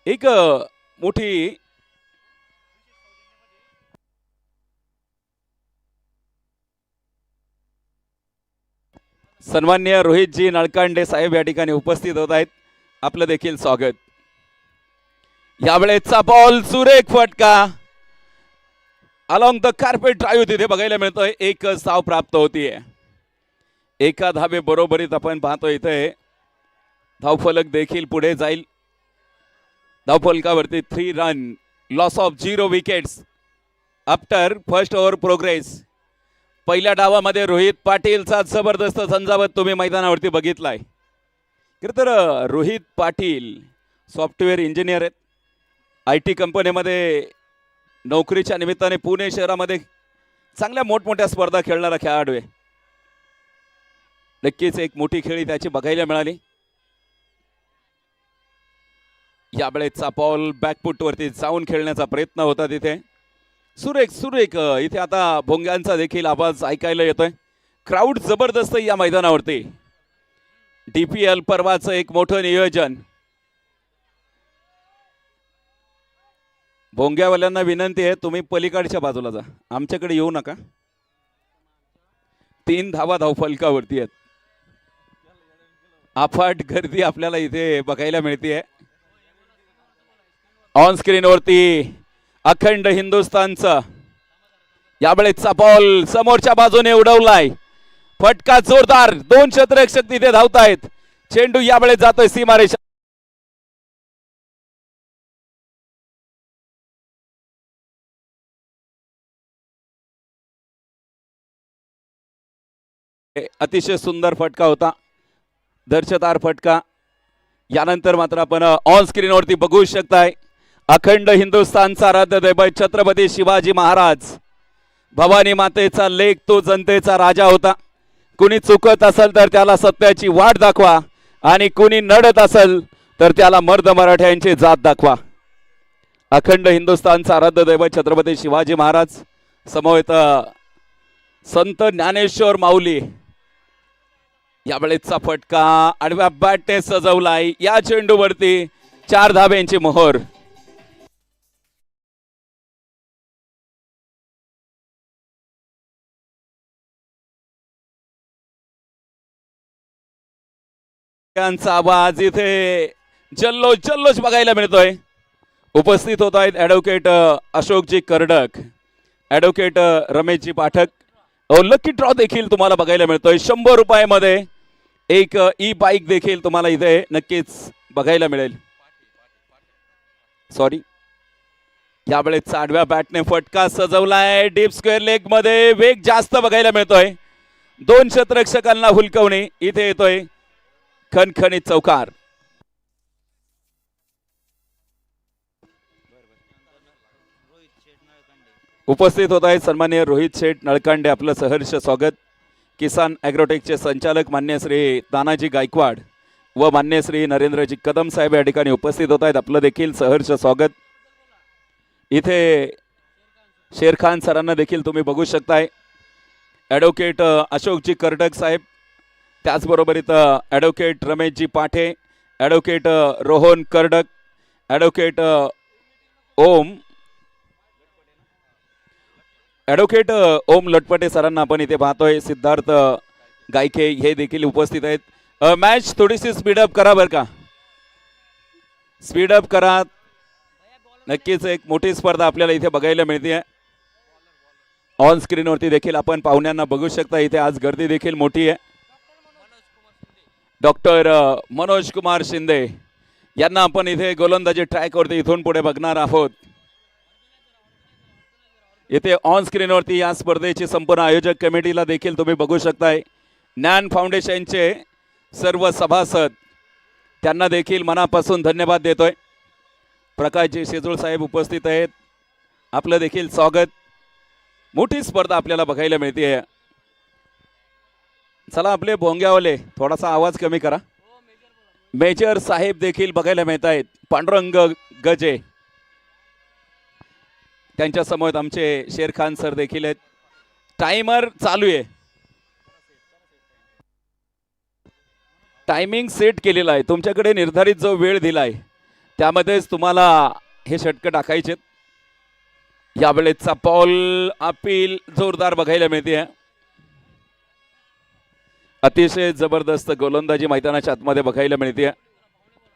एक मोठी सन्माननीय रोहितजी नळकांडे साहेब या ठिकाणी उपस्थित होत आहेत. आपलं देखील स्वागत. यावेळेचा बॉल सुरेख फटका अलॉंग द कार्पेट ड्राईव्ह तिथे बघायला मिळतोय. एक धाव प्राप्त होतीये. एका धावे बरोबरीत आपण पाहतो इथे धावफलक देखील पुढे जाईल. धावफलकावरती 3 run loss of 0 wickets after first over progress. पहिल्या डावामध्ये रोहित पाटीलचा जबरदस्त झंझावत तुम्ही मैदानावरती बघितलाय. खरं तर रोहित पाटील सॉफ्टवेअर इंजिनियर आहेत. IT कंपनीमध्ये नोकरीच्या निमित्ताने पुणे शहरामध्ये चांगल्या मोठमोठ्या स्पर्धा खेळणारा खेळाडू आहे. नक्कीच एक मोठी खेळी त्याची बघायला मिळाली. यावेळेचा बॉल बॅकफुटवरती जाऊन खेळण्याचा प्रयत्न होता तिथे. सुरेख सुरेख इथे आता भोंग्यांचा देखील आवाज ऐकायला येतोय. क्राऊड जबरदस्त या मैदानावरती. DPL पर्वाचं एक मोठं नियोजन. भोंग्यावाल्यांना विनंती आहे तुम्ही पलीकडच्या बाजूला जा. आमच्याकडे येऊ नका. 3 धावा धावफलकावरती आहेत. अफाट गर्दी आपल्याला इथे बघायला मिळते. ऑन स्क्रीनवरती अखंड हिंदुस्थानचा यावेळेचा बॉल समोरच्या बाजूने उडवलाय. फटका जोरदार. 2 क्षेत्ररक्षक तिथे धावतायत. चेंडू यावेळेस जातोय सीमारेषा. अतिशय सुंदर फटका होता. दर्शदार फटका. यानंतर मात्र आपण ऑन स्क्रीनवरती बघू शकताय अखंड हिंदुस्थानचा आराध्य दैवत छत्रपती शिवाजी महाराज. भवानी मातेचा लेक तो जनतेचा राजा होता. कुणी चुकत असेल तर त्याला सत्याची वाट दाखवा आणि कुणी नडत असेल तर त्याला मर्द मराठ्यांची जात दाखवा. अखंड हिंदुस्थानचा आराध्य दैवत छत्रपती शिवाजी महाराज. समवेत संत ज्ञानेश्वर माऊली. यावेळेचा फटका आडव्या बॅटने सजवलाय. या चेंडूवरती 4 धाब्यांची मोहर. त्यांचा आवाज इथे जल्लोष जल्लोष बघायला मिळतोय. उपस्थित होत आहेत advocate Ashokji Kardak, advocate Rameshji Pathak. Lucky draw देखील तुम्हाला बघायला मिळतोय. 100 रुपयामध्ये एक ई-बाईक देखील तुम्हाला इथे नक्कीच बघायला मिळेल. सॉरी. यावेळेस आडव्या बॅटने फटका सजवलाय. डीप स्क्वेअर लेग मध्ये वेग जास्त बघायला मिळतोय. 2 क्षेत्ररक्षकांना हुलकवणे इथे येतोय. खणखणीत चौकार. उपस्थित होत आहेत सन्माननीय रोहित शेठ नळकांडे. आपलं सहर्ष स्वागत. किसान ॲग्रोटेकचे संचालक मान्य श्री तानाजी गायकवाड व मान्य श्री नरेंद्रजी कदम साहेब या ठिकाणी उपस्थित होत आहेत. आपलं देखील सहर्ष स्वागत. इथे शेरखान सरांना देखील तुम्ही बघू शकताय. ॲडव्होकेट अशोकजी कर्डक साहेब, त्याचबरोबर इथं ॲडव्होकेट रमेशजी पाठे, ॲडव्होकेट रोहन कर्डक, ॲडव्होकेट ओम लटपटे सरांना आपण इथे पाहतोय. सिद्धार्थ गायके हे देखील उपस्थित आहेत. मॅच थोडीशी स्पीडअप करा बरं का, स्पीडअप करा. नक्कीच एक मोठी स्पर्धा आपल्याला इथे बघायला मिळते. ऑन स्क्रीनवरती देखील आपण पाहुण्यांना बघू शकता. इथे आज गर्दी देखील मोठी आहे. डॉक्टर मनोज कुमार शिंदे यांना आपण इथे गोलंदाजी ट्रॅकवरती इथून पुढे बघणार आहोत. इथे ऑन स्क्रीनवरती या स्पर्धेची संपूर्ण आयोजक कमिटीला देखील तुम्ही बघू शकताय. ज्ञान फाउंडेशनचे सर्व सभासद त्यांना देखील मनापासून धन्यवाद देतोय. प्रकाशजी शेजूळ साहेब उपस्थित आहेत, आपलं देखील स्वागत. मोठी स्पर्धा आपल्याला बघायला मिळते. चला आपले भोंग्यावाले थोडासा आवाज कमी करा. मेजर साहेब देखील बघायला मिळत आहेत. पांडुरंग गजे त्यांच्या समोर आमचे शेरखान सर देखील आहेत. टाइमर चालू आहे, टायमिंग सेट केलेला आहे. तुमच्याकडे निर्धारित जो वेळ दिलाय त्यामध्येच तुम्हाला हे षटकं टाकायचे. यावेळेचा बॉल अपील जोरदार बघायला मिळते. अतिशय जबरदस्त गोलंदाजी मैदानाच्या आतमध्ये बघायला मिळते.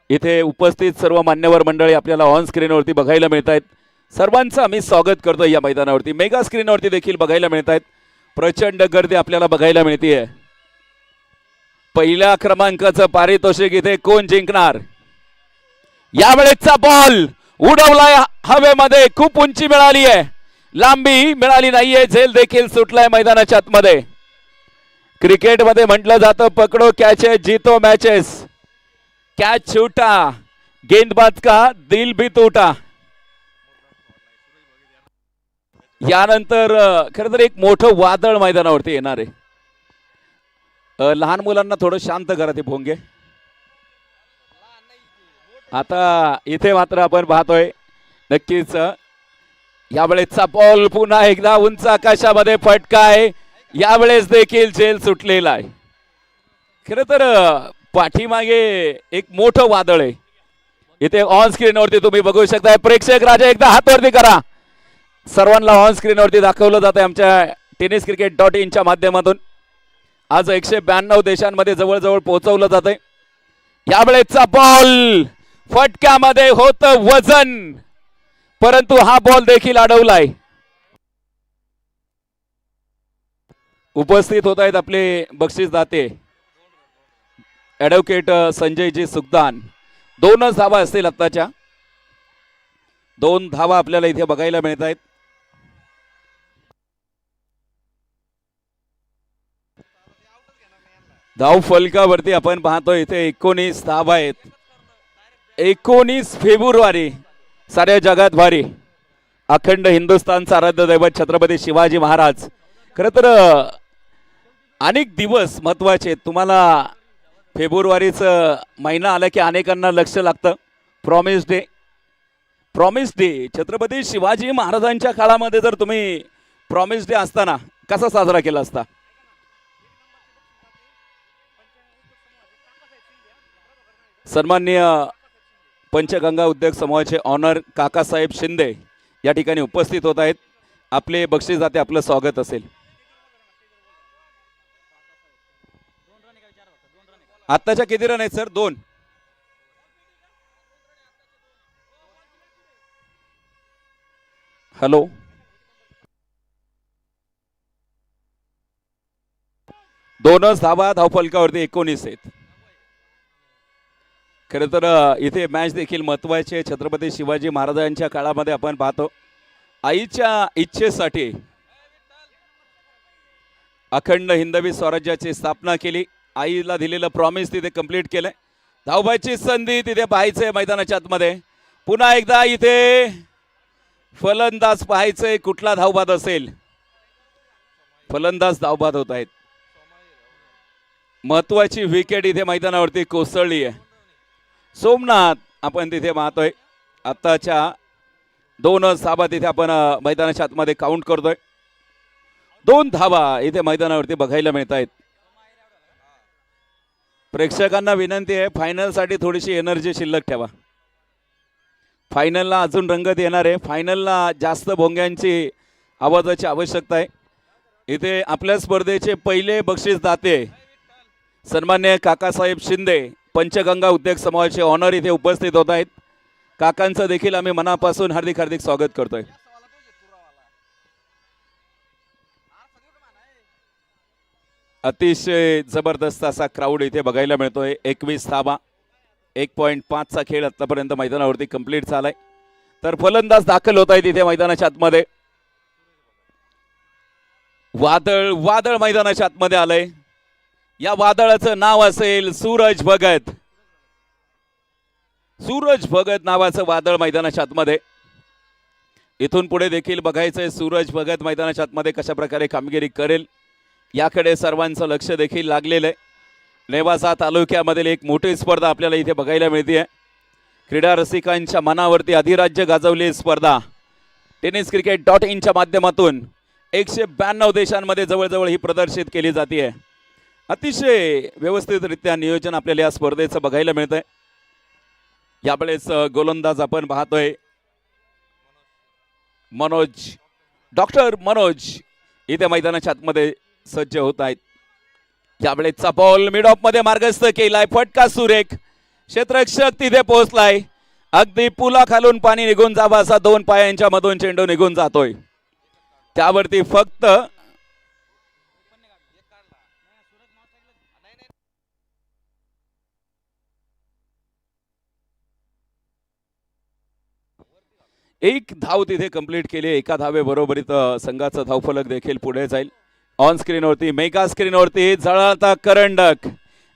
इथे उपस्थित सर्व मान्यवर मंडळी आपल्याला ऑन स्क्रीनवरती बघायला मिळत आहेत. सर्वांचं आम्ही स्वागत करतो. या मैदानावरती मेगा स्क्रीनवरती देखील बघायला मिळत आहेत. प्रचंड गर्दी आपल्याला बघायला मिळते. पहिल्या क्रमांकाचं पारितोषिक इथे कोण जिंकणार? यावेळेचा बॉल उडवलाय हवेमध्ये, खूप उंची मिळाली आहे, लांबी मिळाली नाहीये. झेल देखील सुटलाय मैदानाच्या आतमध्ये. क्रिकेटमध्ये म्हटलं जातं पकडो कॅचेस जीतो मॅचेस. कॅच छूटा गेंदबाज का दिल भी टूटा. यानंतर खरं तर एक मोठं वादळ मैदानावरती येणार आहे. लहान मुलांना थोडं शांत करा ते भोंगे. आता इथे मात्र आपण पाहतोय नक्कीच यावेळेचा बॉल पुन्हा एकदा उंच आकाशामध्ये फटका आहे. यावेळेस देखील झेल सुटलेला आहे. खरं तर पाठीमागे एक मोठं वादळ आहे. इथे ऑन स्क्रीनवरती तुम्ही बघू शकता. प्रेक्षक राजा एकदा हातवरती करा. सर्वांना ऑन स्क्रीनवरती दाखवलं जात आहे आमच्या tenniscricket.in च्या माध्यमातून. आज 192 देशांमध्ये जवळजवळ पोहोचवलं जात आहे. यावेळेचा बॉल फटक्यामध्ये होतं वजन, परंतु हा बॉल देखील अडवलाय. उपस्थित होत आहेत आपले बक्षीस दाते ॲडव्होकेट संजयजी सुखदान. 2 धावा असतील आत्ताच्या. 2 धावा आपल्याला इथे बघायला मिळत आहेत. धाव फलकावरती आपण पाहतो इथे 19 धावा आहेत. 19 फेब्रुवारी साऱ्या जगात भारी. अखंड हिंदुस्थानचा आराध्य दैवत छत्रपती शिवाजी महाराज. खरं तर अनेक दिवस महत्वाचे. तुम्हाला फेब्रुवारीचं महिना आला की अनेकांना लक्ष लागतं promise day. Promise day Chhatrapati Shivaji महाराजांच्या काळामध्ये जर तुम्ही प्रॉमिस डे असताना कसा साजरा केला असता? सन्माननीय पंचगंगा उद्योग समूहाचे ऑनर काकासाहेब शिंदे या ठिकाणी उपस्थित होत आहेत. आपले बक्षीस दाते आपलं स्वागत असेल. आत्ताच्या किती रन आहेत सर? 2. हॅलो, दोनच धावा धावफलकावरती 19 आहेत. खरं तर इथे मॅच देखील महत्वाची आहे. छत्रपती शिवाजी महाराजांच्या काळामध्ये आपण पाहतो आईच्या इच्छेसाठी अखंड हिंदवी स्वराज्याची स्थापना केली. आईला दिलेलं प्रॉमिस तिथे कंप्लीट केलंय. धावबाची संधी तिथे पाहायचंय मैदानाच्या आतमध्ये. पुन्हा एकदा इथे फलंदाज पाहायचंय कुठला धावबाद असेल. फलंदाज धावबाद होत आहेत. महत्वाची विकेट इथे मैदानावरती कोसळली आहे. सोमनाथ आपण तिथे पाहतोय. आत्ताच्या 2 धावा तिथे आपण मैदानाच्या आतमध्ये काउंट करतोय. 2 धावा इथे मैदानावरती बघायला मिळत आहेत. प्रेक्षकांना विनंती आहे फायनलसाठी थोडीशी एनर्जी शिल्लक ठेवा. फायनलला अजून रंगत येणार आहे. फायनलला जास्त भोंग्यांची आवाजाची आवश्यकता आहे. इथे आपल्या स्पर्धेचे पहिले बक्षीस दाते सन्मान्य काकासाहेब शिंदे पंचगंगा उद्योग समूहाचे ऑनर इथे उपस्थित होत आहेत. काकांचं देखील आम्ही मनापासून हार्दिक हार्दिक स्वागत करतोय. अतिशय जबरदस्त असा क्राऊड इथे बघायला मिळतोय. 21 धावा 1.5 चा खेळ आतापर्यंत मैदानावरती कंप्लीट झालाय. तर फलंदाज दाखल होत आहेत इथे मैदानाच्या आतमध्ये. वादळ वादळ मैदानाच्या आतमध्ये आलंय. या वादळाचं नाव असेल सूरज भगत. सूरज भगत नावाचं वादळ मैदानाच्या आतमध्ये. इथून पुढे देखील बघायचंय सूरज भगत मैदानाच्या आतमध्ये कशा प्रकारे कामगिरी करेल याकडे सर्वांचं लक्ष देखील लागलेलं आहे. नेवासा तालुक्यामधील एक मोठी स्पर्धा आपल्याला इथे बघायला मिळते. क्रीडा रसिकांच्या मनावरती अधिराज्य गाजवली स्पर्धा tenniscricket.in माध्यमातून 192 देशांमध्ये जवळजवळ ही प्रदर्शित केली जाते. अतिशय व्यवस्थितरित्या नियोजन आपल्याला या स्पर्धेचं बघायला मिळतंय. यावेळेस गोलंदाज आपण पाहतोय मनोज, डॉक्टर मनोज इथे मैदानाच्या आतमध्ये सज्ज होत आहेत. यावेळेचा बॉल मिड ऑफ मध्ये मार्गस्थ केलाय. फटका सुरेख. क्षेत्ररक्षक तिथे पोहोचलाय. अगदी पुला खालून पाणी निघून जावं असा 2 पायांच्या मधून चेंडू निघून जातोय. त्यावरती फक्त एक धाव तिथे कंप्लीट केली. एका धावे बरोबरीत संघाचा धावफलक देखील पुढे जाईल. ऑन स्क्रीनवरती मेगा स्क्रीनवरती झळाळता करंडक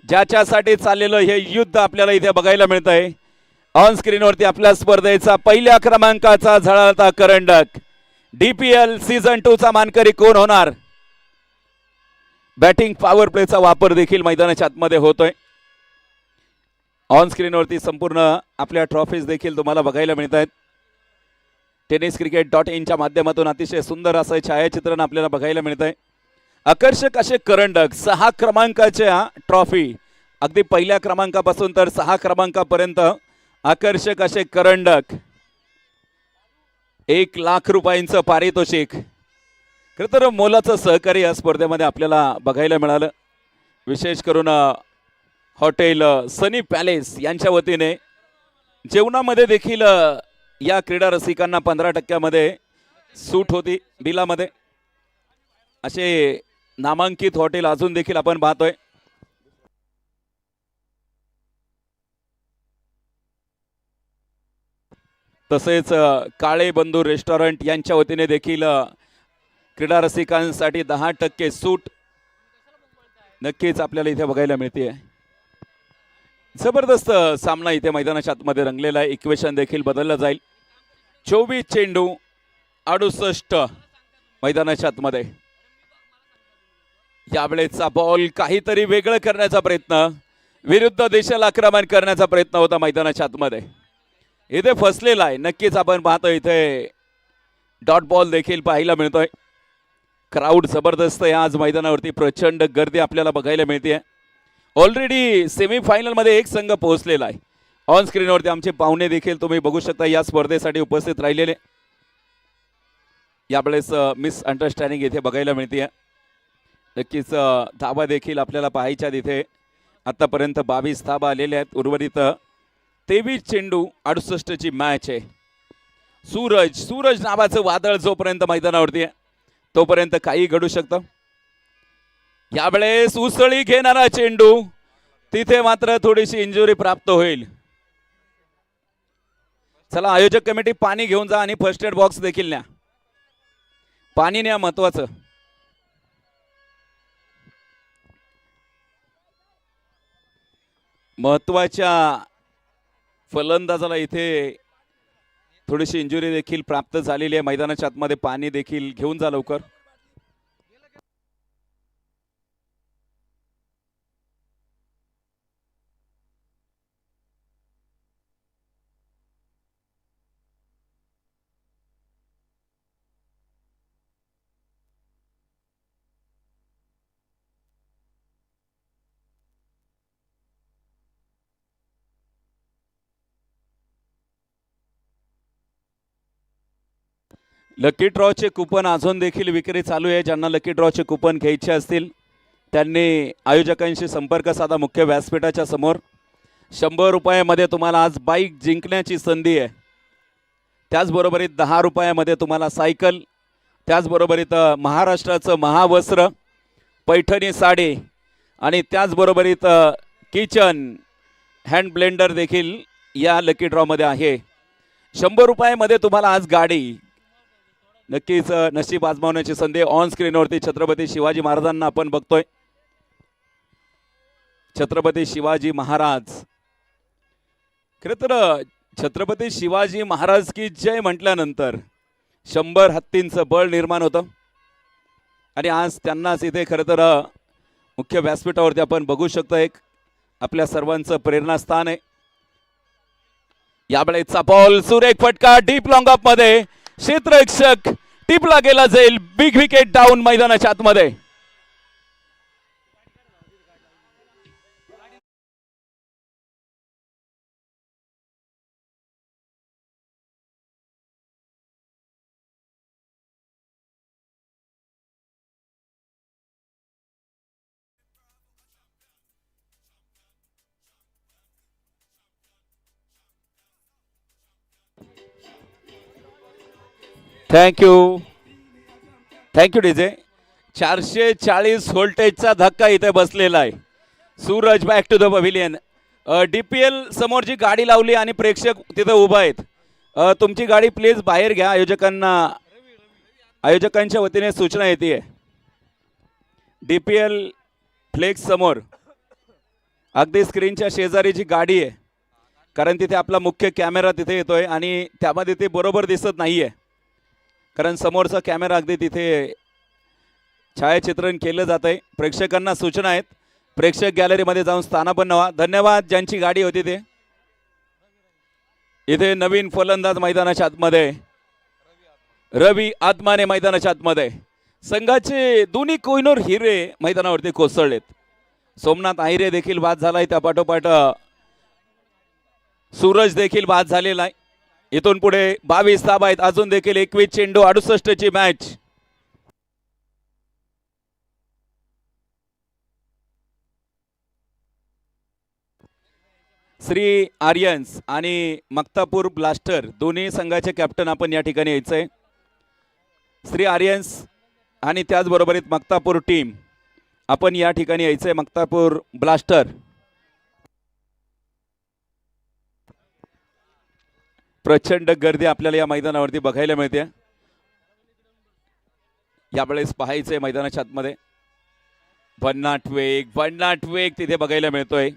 ज्याच्यासाठी चाललेलं हे युद्ध आपल्याला इथे बघायला मिळत आहे. ऑन स्क्रीनवरती आपल्या स्पर्धेचा पहिल्या क्रमांकाचा झळाळता करंडक DPL सीझन 2 चा मानकरी कोण होणार. बॅटिंग पॉवर प्लेचा वापर देखील मैदानाच्या आतमध्ये होतोय. ऑन स्क्रीनवरती संपूर्ण आपल्या ट्रॉफीज देखील तुम्हाला बघायला मिळत आहेत. tenniscricket.in माध्यमातून अतिशय सुंदर असं छायाचित्रण आपल्याला बघायला मिळत आहे. आकर्षक असे करंडक 6 क्रमांकाच्या ट्रॉफी अगदी पहिल्या क्रमांकापासून तर 6 क्रमांकापर्यंत आकर्षक असे करंडक. 1 लाख रुपयांचं पारितोषिक. खरं तर मोलाचं सहकार्य या स्पर्धेमध्ये आपल्याला बघायला मिळालं. विशेष करून हॉटेल सनी पॅलेस यांच्या वतीने जेवणामध्ये देखील या क्रीडा रसिकांना 15% सूट होती बिलामध्ये. असे नामांकित हॉटेल अजून देखील आपण पाहतोय. तसेच काळे बंधू रेस्टॉरंट यांच्या वतीने देखील क्रीडा रसिकांसाठी 10% सूट नक्कीच आपल्याला इथे बघायला मिळते. जबरदस्त सामना इथे मैदानाच्या आतमध्ये रंगलेला आहे. इक्वेशन देखील बदललं जाईल. 24 चेंडू 68 मैदानाच्या आतमध्ये. यावेळेचा बॉल काहीतरी वेगळं करण्याचा प्रयत्न, विरुद्ध दिशेला आक्रमण करण्याचा प्रयत्न होता मैदानाच्या आतमध्ये. इथे फसलेला आहे. नक्कीच आपण पाहतो इथे डॉट बॉल देखील पाहायला मिळतोय. क्राऊड जबरदस्त आहे आज मैदानावरती. प्रचंड गर्दी आपल्याला बघायला मिळते. ऑलरेडी सेमीफायनल मध्ये एक संघ पोहोचलेला आहे. ऑन स्क्रीनवरती आमचे पाहुणे देखील तुम्ही बघू शकता या स्पर्धेसाठी उपस्थित राहिलेले. यावेळेस मिस अंडरस्टँडिंग इथे बघायला मिळते. नक्कीच धावा देखील आपल्याला पाहायच्या तिथे. आतापर्यंत 22 धावा आलेल्या आहेत. उर्वरित 23 चेंडू 68 ची मॅच आहे. सूरज नावाचं वादळ जोपर्यंत मैदानावरती आहे तोपर्यंत काही घडू शकतं. यावेळेस उसळी घेणारा चेंडू, तिथे मात्र थोडीशी इंजुरी प्राप्त होईल. चला आयोजक कमिटी पाणी घेऊन जा आणि फर्स्ट एड बॉक्स देखील न्या. पाणी न्या, महत्वाचं. महत्वाच्या फलंदाजाला इथे थोडीशी इंजुरी देखील प्राप्त झालेली आहे. मैदानाच्या आतमध्ये पाणी देखील घेऊन जा लवकर. लकी ड्रॉचे कुपन अजून देखील विक्री चालू आहे. ज्यांना लकी ड्रॉचे कुपन घ्यायचे असतील त्यांनी आयोजकांशी संपर्क साधा मुख्य व्यासपीठाच्या समोर. 100 रुपयामध्ये तुम्हाला आज बाईक जिंकण्याची संधी आहे. त्याचबरोबर 10 रुपयामध्ये तुम्हाला सायकल, त्याचबरोबर इथं महाराष्ट्राचं महावस्त्र, पैठणी साडी आणि त्याचबरोबर इथं किचन हँड ब्लेंडर देखील या लकी ड्रॉमध्ये आहे. 100 रुपयामध्ये तुम्हाला आज गाडी. नक्कीच नशीब आजमावण्याची संधी. ऑन स्क्रीनवरती छत्रपती शिवाजी महाराजांना आपण बघतोय. छत्रपती शिवाजी महाराज. खरं तर छत्रपती शिवाजी महाराज की जय म्हटल्यानंतर 100 हत्तींचं बळ निर्माण होतं आणि आज त्यांनाच इथे खरं तर मुख्य व्यासपीठावरती आपण बघू शकतो. एक आपल्या सर्वांचं प्रेरणास्थान आहे. यावेळेचा बॉल सुरेख फटका डीप लॉंग ऑफ मध्ये क्षेत्ररक्षक टिपला गेला जाईल. बिग विकेट डाऊन मैदानाच्या आतमध्ये. Thank you DJ. 440 व्होल्टेजचा धक्का इथे बसलेला आहे. Suraj back to the pavilion. DPL समोर जी गाडी लावली आणि प्रेक्षक तिथे उभा आहेत. तुमची गाडी प्लीज बाहेर घ्या. आयोजकांच्या वतीने सूचना येते. DPL फ्लेक्स समोर अगदी स्क्रीनच्या शेजारी जी गाडी आहे, कारण तिथे आपला मुख्य कॅमेरा तिथे येतोय आणि त्यामध्ये ते बरोबर दिसत नाहीये, कारण समोरचा कॅमेरा अगदी तिथे छायाचित्रण केलं जात आहे. प्रेक्षकांना सूचना आहेत, प्रेक्षक गॅलरीमध्ये जाऊन स्थानापन्न व्हा. धन्यवाद ज्यांची गाडी होती ते. इथे नवीन फलंदाज मैदानाच्या आतमध्ये, रवी आत्माने मैदानाच्या आतमध्ये. संघाचे दोन्ही कोहिनूर हिरे मैदानावरती कोसळलेत. सोमनाथ आहिरे देखील बाद झालाय, त्या पाठोपाठ सूरज देखील बाद झालेला आहे. इथून पुढे 22 धावा आहेत. अजून देखील 21 चेंडू 68 ची मॅच. श्री आर्यन्स आणि मक्तापूर ब्लास्टर दोन्ही संघाचे कॅप्टन आपण या ठिकाणी यायचंय. श्री आर्यन्स आणि त्याचबरोबरीत मक्तापूर टीम आपण या ठिकाणी यायचंय. मक्तापूर ब्लास्टर. प्रचंड गर्दी आपल्याला या मैदानावरती बघायला मिळते. यावेळेस पाहायचंय मैदानाच्या आतमध्ये भन्नाट वेग तिथे बघायला मिळतोय.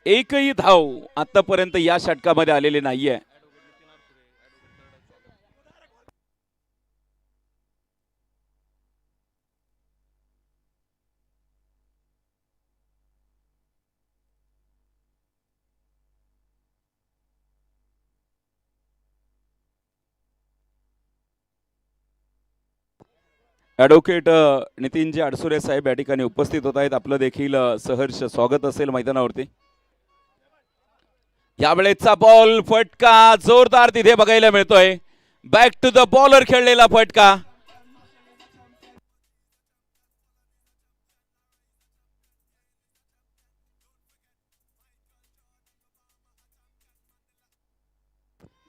एकही धाव आतापर्यंत या षटकामध्ये आलेली नाहीये. ॲडव्होकेट नितीनजी अडसुरे साहेब या ठिकाणी उपस्थित होत आहेत. आपलं देखील सहर्ष स्वागत असेल मैदानावरती. यावेळेचा बॉल फटका जोरदार तिथे बघायला मिळतोय. बॅक टू द बॉलर खेळलेला फटका.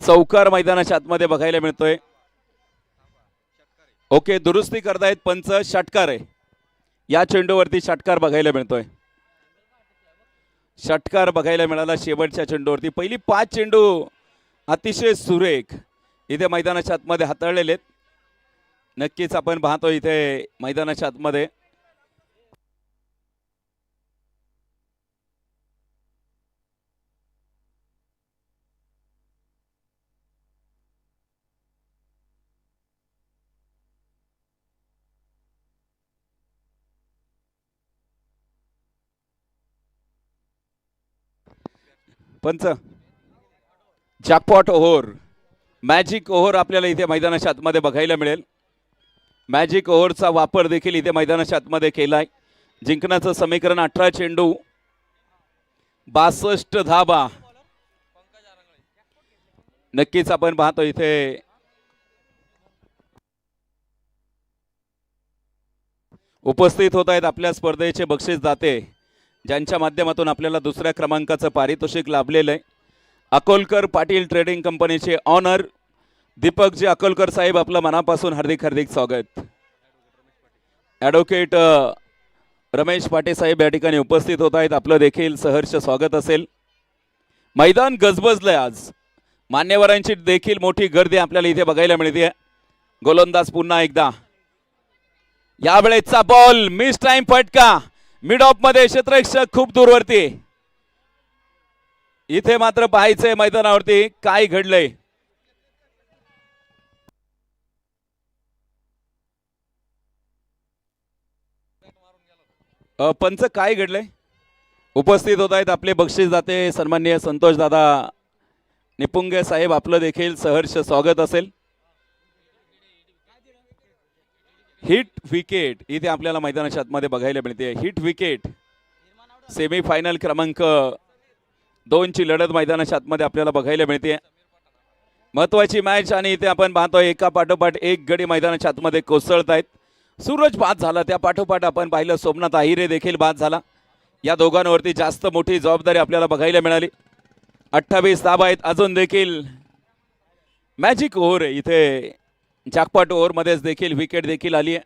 चौकार मैदानाच्या आतमध्ये बघायला मिळतोय. ओके, दुरुस्ती करतायत पंच. षटकार आहे या चेंडूवरती. षटकार बघायला मिळतोय. षटकार बघायला मिळाला शेवटच्या चेंडूवरती. पहिली 5 चेंडू अतिशय सुरेख इथे मैदानाच्या आतमध्ये हाताळलेले आहेत. नक्कीच आपण पाहतो इथे मैदानाच्या आतमध्ये पंच जॅकपॉट ओव्हर, मॅजिक ओव्हर आपल्याला इथे मैदानाच्या आतमध्ये बघायला मिळेल. मॅजिक ओव्हरचा वापर देखील इथे मैदानाच्या आतमध्ये केलाय. जिंकण्याचं समीकरण 18 चेंडू 62 धाबा. नक्कीच आपण पाहतो इथे उपस्थित होत आहेत आपल्या स्पर्धेचे बक्षीस दाते, ज्यांच्या माध्यमातून आपल्याला दुसऱ्या क्रमांकाचं पारितोषिक लाभलेलं आहे. अकोलकर पाटील ट्रेडिंग कंपनीचे ऑनर दीपकजी अकोलकर साहेब, आपलं मनापासून हार्दिक हार्दिक स्वागत. ॲडव्होकेट रमेश पाटे साहेब या ठिकाणी उपस्थित होत आहेत, आपलं देखील सहर्ष स्वागत असेल. मैदान गजबजलंय आज, मान्यवरांची देखील मोठी गर्दी आपल्याला इथे बघायला मिळते. गोलंदाज पुन्हा एकदा, यावेळेचा बॉल मिस टाइम, फटका मिड ऑफ मध्ये, क्षेत्ररक्षक खूप दूरवरती. इथे मात्र पाहायचंय मैदानावरती काय घडलंय. पंच काय घडलंय. उपस्थित होत आहेत आपले बक्षीस दाते सन्माननीय संतोष दादा निपुंगे साहेब, आपलं देखील सहर्ष स्वागत असेल. हिट विकेट इथे आपल्याला मैदानाच्या आतमध्ये बघायला मिळते. हिट विकेट, सेमी फायनल क्रमांक 2 ची लढत मैदानाच्या आतमध्ये आपल्याला बघायला मिळते. महत्वाची मॅच आणि इथे आपण पाहतोय एका पाठोपाठ एक गडी मैदानाच्या आतमध्ये कोसळत आहेत. सूरज बाद झाला, त्या पाठोपाठ आपण पाहिलं सोमनाथ आहिरे देखील बाद झाला. या दोघांवरती जास्त मोठी जबाबदारी आपल्याला बघायला मिळाली. 28 धावा आहेत, अजून देखील मॅजिक ओव्हर आहे इथे. जॅकपॉट ओव्हरमध्येच देखील विकेट देखील आली आहे.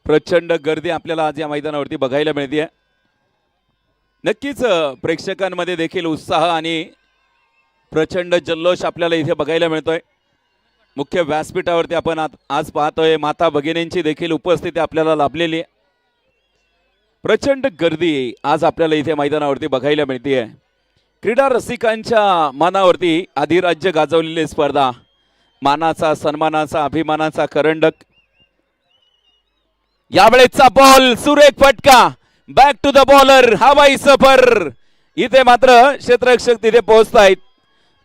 प्रचंड गर्दी आपल्याला आज या मैदानावरती बघायला मिळते. नक्कीच प्रेक्षकांमध्ये देखील उत्साह आणि प्रचंड जल्लोष आपल्याला इथे बघायला मिळतोय. मुख्य व्यासपीठावरती आपण आज पाहतोय माता भगिनींची देखील उपस्थिती आपल्याला लाभलेली आहे. प्रचंड गर्दी आज आपल्याला इथे मैदानावरती बघायला मिळते. क्रीडा रसिकांच्या मनावरती अधिराज्य गाजवलेली स्पर्धा, मानाचा सन्मानाचा अभिमानाचा करंडक. यावेळेचा बॉल सुरेख फटका, बॅक टू द बॉलर, हवाई सफर. इथे मात्र क्षेत्ररक्षक तिथे पोहोचतायत.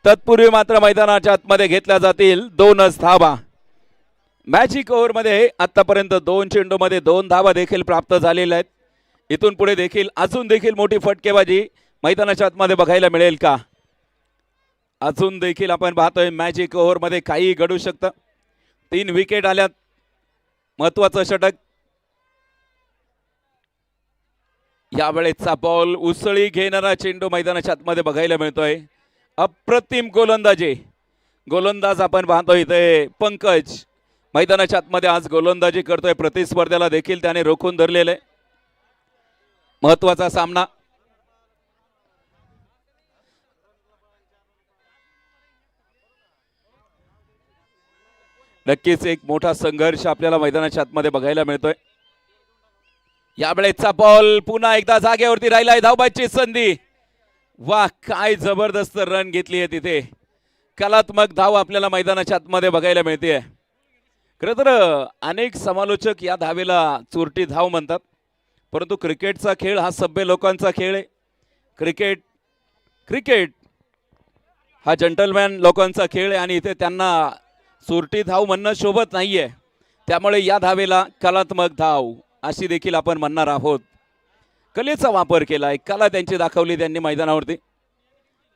तत्पूर्वी मात्र मैदानाच्या आतमध्ये घेतल्या जातील 2च धावा. मॅजिक ओव्हरमध्ये आतापर्यंत 2 चेंडूमध्ये 2 धावा देखील प्राप्त झालेल्या आहेत. इथून पुढे देखील अजून देखील मोठी फटकेबाजी मैदानाच्या आतमध्ये बघायला मिळेल का. अजून देखील आपण पाहतोय मॅजिक ओव्हरमध्ये काही घडू शकतं. 3 विकेट आल्यात, महत्वाचं षटक. यावेळेचा बॉल, उसळी घेणारा चेंडू मैदानाच्या आतमध्ये बघायला मिळतोय. अप्रतिम गोलंदाजी, गोलंदाज आपण पाहतोय इथे पंकज मैदानाच्या आतमध्ये आज गोलंदाजी करतोय. प्रतिस्पर्ध्याला देखील त्याने रोखून धरलेलं आहे. महत्वाचा सामना. नक्कीच एक मोठा संघर्ष आपल्याला मैदानाच्या आतमध्ये बघायला मिळतोय. यावेळेचा बॉल पुन्हा एकदा जागेवरती राहिलाय, धावबाची संधी. वाह, काय जबरदस्त रन घेतली आहे तिथे. कलात्मक धाव आपल्याला मैदानाच्या आतमध्ये बघायला मिळते. खरं तर अनेक समालोचक या धावेला चुरटी धाव म्हणतात, परंतु क्रिकेटचा खेळ हा सभ्य लोकांचा खेळ आहे. क्रिकेट हा जंटलमॅन लोकांचा खेळ आहे आणि इथे त्यांना चुरटी धाव म्हणणं शोभत नाहीये. त्यामुळे या धावेला कलात्मक धाव अशी देखील आपण म्हणणार आहोत. कलेचा वापर केलाय, कला त्यांची दाखवली त्यांनी मैदानावरती.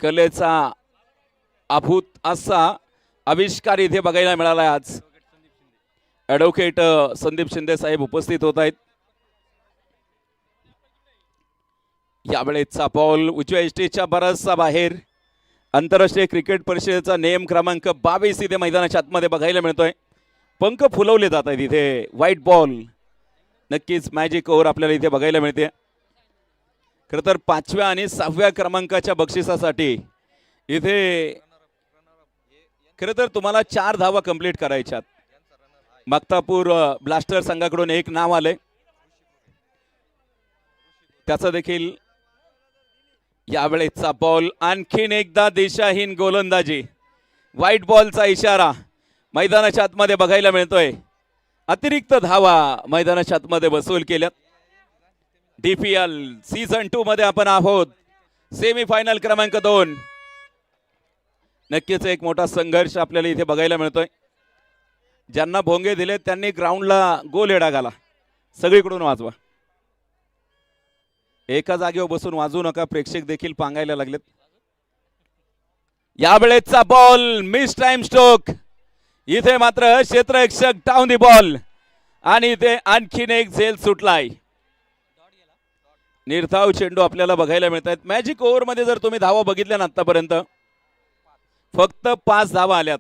कलेचा अभूत असा आविष्कार इथे बघायला मिळाला आज. ॲडव्होकेट संदीप शिंदे साहेब उपस्थित होत आहेत. यावेळेचा बॉल उजव्या इष्टीच्या बराचसा बाहेर. आंतरराष्ट्रीय क्रिकेट परिषदेचा नियम क्रमांक 22 इथे मैदानाच्या आतमध्ये बघायला मिळतोय. पंख फुलवले जात आहेत इथे. White ball. नक्कीच मॅजिक ओव्हर आपल्याला इथे बघायला मिळते. खरं तर 5व्या आणि 6व्या क्रमांकाच्या बक्षिसासाठी इथे खरं तर तुम्हाला 4 धावा कंप्लीट करायच्यात. मक्तापूर ब्लास्टर संघाकडून एक नाव आले, त्याचं देखील. यावेळेचा बॉल, आणखीन एकदा दिशाहीन गोलंदाजी. व्हाईट बॉलचा इशारा मैदानाच्या आतमध्ये बघायला मिळतोय. अतिरिक्त धावा मैदानाच्या आतमध्ये वसूल केल्यात. DPL सीझन 2 मध्ये आपण आहोत. सेमी फायनल क्रमांक 2. नक्कीच एक मोठा संघर्ष आपल्याला इथे बघायला मिळतोय. ज्यांना भोंगे दिले त्यांनी ग्राउंडला गोल येडा घाला. सगळीकडून वाजवा. एका जागेवर बसून वाजवू नका, प्रेक्षक देखील पांगायला लागलेत. यावेळेचा बॉल मिस टाइम स्ट्रोक. इथे मात्र क्षेत्ररक्षक डाऊन दी बॉल. आणि इथे आणखीन एक झेल सुटलाय. निर्धाव चेंडू आपल्याला बघायला मिळत आहेत. मॅजिक ओव्हर मध्ये जर तुम्ही धावा बघितल्या ना आतापर्यंत फक्त 5 धावा आल्यात.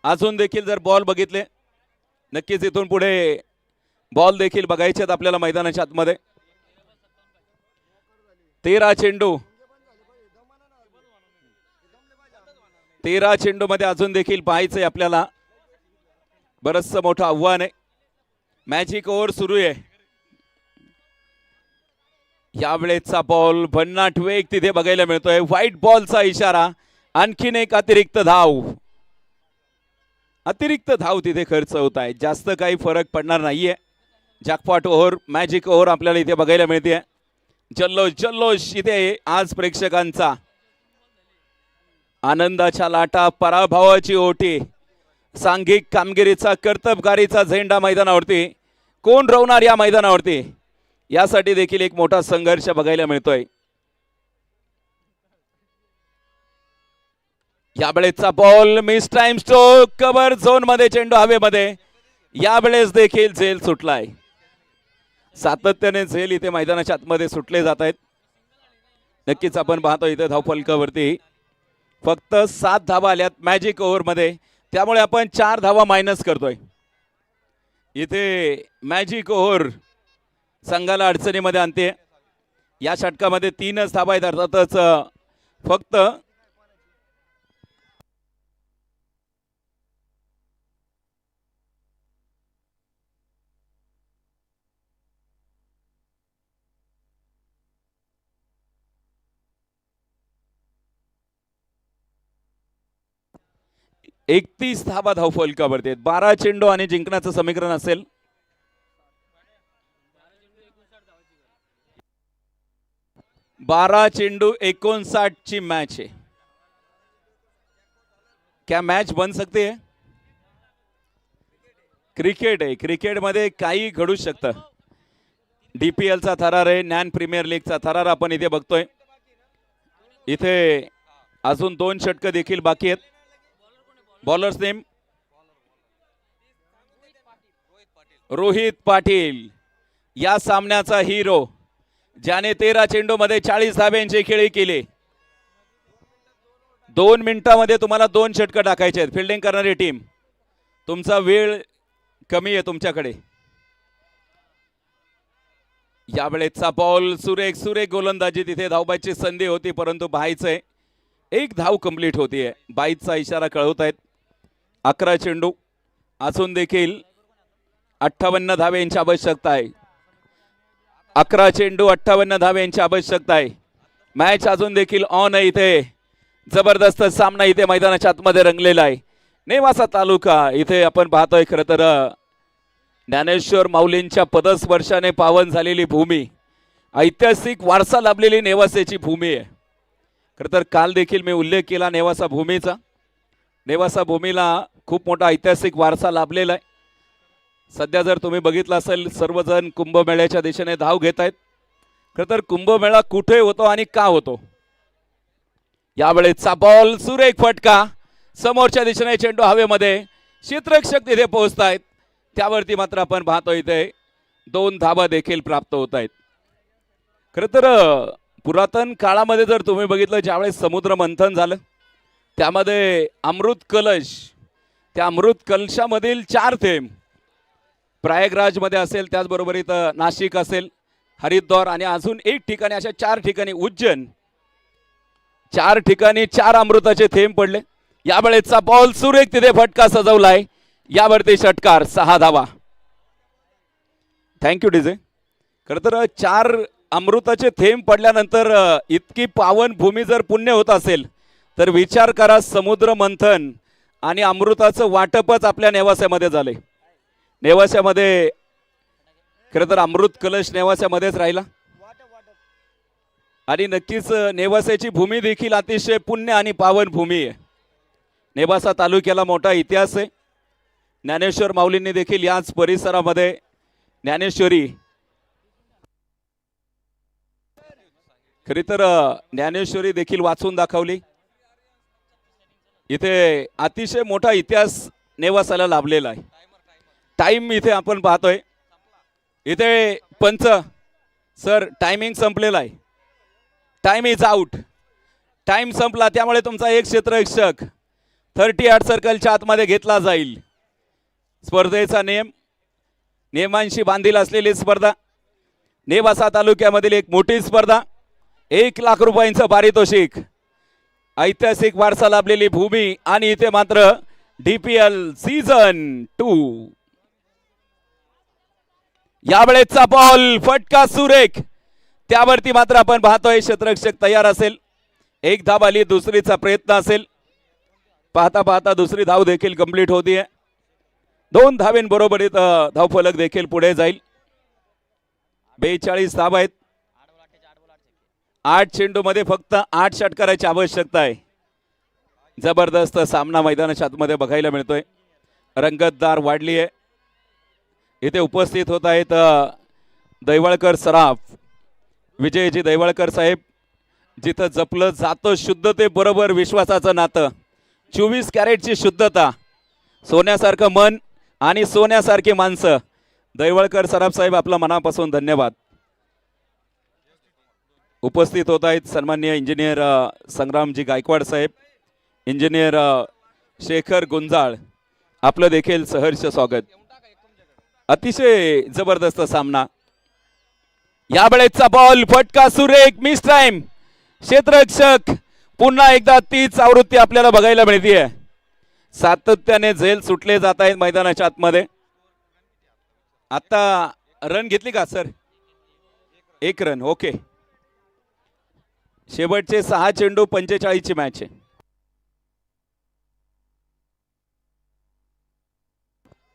अजून देखील जर बॉल बघितले नक्कीच इथून पुढे बॉल देखील बघायचे आहेत आपल्याला मैदानाच्या आतमध्ये. 13 चेंडू 13 चेंडू मध्ये अजून देखील पाहायचंय आपल्याला. बरंचसं मोठं आव्हान आहे. मॅजिक ओव्हर सुरू आहे. यावेळेचा बॉल भन्नाट वेग तिथे बघायला मिळतोय. व्हाईट बॉलचा इशारा. आणखीन एक अतिरिक्त धाव तिथे खर्च होत आहे. जास्त काही फरक पडणार नाहीये. जॅकपॉट ओव्हर मॅजिक ओव्हर आपल्याला इथे बघायला मिळते. जल्लोष जल्लोष इथे आज प्रेक्षकांचा. आनंदाच्या लाटा, पराभवाची ओटी, सांघिक कामगिरीचा, कर्तबगारीचा झेंडा मैदानावरती. कोण रवणार या मैदानावरती यासाठी देखील एक मोठा संघर्ष बघायला मिळतोय. यावेळेचा ball miss time stroke. Cover zone मध्ये चेंडू हवेमध्ये. यावेळेस देखील झेल सुटलाय. सातत्याने झेल इथे मैदानाच्या आतमध्ये सुटले जात आहेत. नक्कीच आपण पाहतो इथे धावफलकावरती फक्त 7 धावा आल्यात मॅजिक ओव्हर मध्ये. त्यामुळे आपण 4 धावा मायनस करतोय. इथे मॅजिक ओव्हर संघाला अडचणीमध्ये आणते. या षटकामध्ये 3च धावा आहेत. अर्थातच फक्त एकतीस धावा धावफलकावरती आहेत. 12 चेंडू आणि जिंकण्याचं समीकरण असेल. बारा चेंडू 59 ची मॅच है. क्या मॅच बन सकते है? क्रिकेट आहे. क्रिकेट मध्ये काही घडू शकतं. DPL चा थरार आहे. ज्ञान प्रीमियर लीगचा थरार आपण इथे बघतोय. इथे अजून 2 षटकं देखील बाकी आहेत. बॉलर्स नेम रोहित पाटील या सामन्याचा हिरो, ज्याने 13 चेंडू मध्ये 40 धाब्यांची खेळी केली. 2 मिनिटांमध्ये तुम्हाला 2 षटकं टाकायचे आहेत. फिल्डिंग करणारी टीम, तुमचा वेळ कमी आहे तुमच्याकडे. यावेळेचा बॉल सुरेख सुरेख गोलंदाजी. तिथे धावबाची संधी होती परंतु बाईचं एक धाव कंप्लीट होतीये. बाईचा इशारा कळवत आहेत. 11 चेंडू असून देखील 58 धाब्यांची आवश्यकता आहे. 11 चेंडू 58 धाब्यांची आवश्यकता आहे. मॅच अजून देखील ऑन आहे. इथे जबरदस्त सामना इथे मैदानाच्या आतमध्ये रंगलेला आहे. नेवासा तालुका इथे आपण पाहतोय. खरं तर ज्ञानेश्वर माऊलींच्या पदस्पर्शाने पावन झालेली भूमी, ऐतिहासिक वारसा लाभलेली नेवासेची भूमी आहे. खरं तर काल देखील मी उल्लेख केला नेवासा भूमीचा. नेवासा भूमीला खूप मोठा ऐतिहासिक वारसा लाभलेला आहे. सध्या जर तुम्ही बघितलं असेल सर्वजण कुंभमेळ्याच्या दिशेने धाव घेत आहेत. खरं तर कुंभमेळा कुठे होतो आणि का होतो? यावेळेचा बॉल सुरेख फटका. समोरच्या दिशेने चेंडू हवेमध्ये. क्षेत्ररक्षक तिथे पोहोचतायत. त्यावरती मात्र आपण पाहतो इथे 2 धाबा देखील प्राप्त होत आहेत. खरं तर पुरातन काळामध्ये जर तुम्ही बघितलं ज्यावेळेस समुद्र मंथन झालं त्यामध्ये अमृत कलश, त्या अमृत कलशामधील 4 थेंब प्रयागराजमध्ये असेल, त्याचबरोबर इथं नाशिक असेल, हरिद्वार आणि अजून एक ठिकाणी, अशा 4 ठिकाणी उज्जैन, 4 ठिकाणी 4 अमृताचे थेंब पडले. यावेळेचा बॉल सुरेख तिथे फटका सजवलाय. यावरती षटकार. 6 धावा. Thank you DJ. खरं तर 4 अमृताचे थेंब पडल्यानंतर इतकी पावन भूमी जर पुण्य होत असेल तर विचार करा, समुद्र मंथन आणि अमृताचं वाटपच आपल्या नेवास्यामध्ये झाले. नेवास्यामध्ये खरं तर अमृत कलश नेवास्यामध्येच राहिला आणि नक्कीच नेवास्याची भूमी देखील अतिशय पुण्य आणि पावन भूमी आहे. नेवासा तालुक्याला मोठा इतिहास आहे. ज्ञानेश्वर माऊलींनी देखील याच परिसरामध्ये ज्ञानेश्वरी, खरी तर ज्ञानेश्वरी देखील वाचून दाखवली. इथे अतिशय मोठा इतिहास नेवासाला लाभलेला आहे. टाइम इथे आपण पाहतोय इथे पंच सर टायमिंग संपलेला आहे. Time is out. टाइम संपला, त्यामुळे तुमचा एक क्षेत्ररक्षक 38 सर्कलच्या आतमध्ये घेतला जाईल. स्पर्धेचा नियमांशी बांधील असलेली स्पर्धा, नेवासा तालुक्यामधील एक मोठी स्पर्धा, 1,00,000 रुपयांचं पारितोषिक, ऐतिहासिक वारसा लाभलेली भूमी आणि इथे मात्र DPL सीझन 2. यावेळेचा बॉल फटका सुरेख, त्यावरती मात्र आपण पाहतोय क्षेत्ररक्षक तयार असेल. एक धाव आली, दुसरीचा प्रयत्न असेल. पाहता पाहता दुसरी धाव देखील कंप्लीट होतीये. 2 धावेंबरोबरीत धावफलक देखील पुढे जाईल. 42 धावा आहेत. 8 चेंडूमध्ये फक्त 8 षटकाराची आवश्यकता आहे. जबरदस्त सामना मैदानाच्या आतमध्ये बघायला मिळतोय. रंगतदार वाढली आहे. इथे उपस्थित होत आहेत दैवळकर सराफ, विजयजी दैवळकर साहेब. जिथं जपलं जातं शुद्धतेबरोबर विश्वासाचं नातं, 24 कॅरेटची शुद्धता, सोन्यासारखं मन आणि सोन्यासारखी माणसं. दैवळकर सराफ साहेब, आपला मनापासून धन्यवाद. उपस्थित होत आहेत सन्माननीय इंजिनियर संग्रामजी गायकवाड साहेब, इंजिनियर शेखर गुंजाळ, आपलं देखील सहर्ष स्वागत. अतिशय जबरदस्त सामना. यावेळेचा बॉल फटका सुरेख, मिस टाइम. क्षेत्ररक्षक पुन्हा एकदा तीच आवृत्ती आपल्याला बघायला मिळते. सातत्याने झेल सुटले जात आहेत मैदानाच्या आतमध्ये. आता रन घेतली का सर? 1 रन. ओके. शेवटचे 6 चेंडू 45 ची मॅच आहे.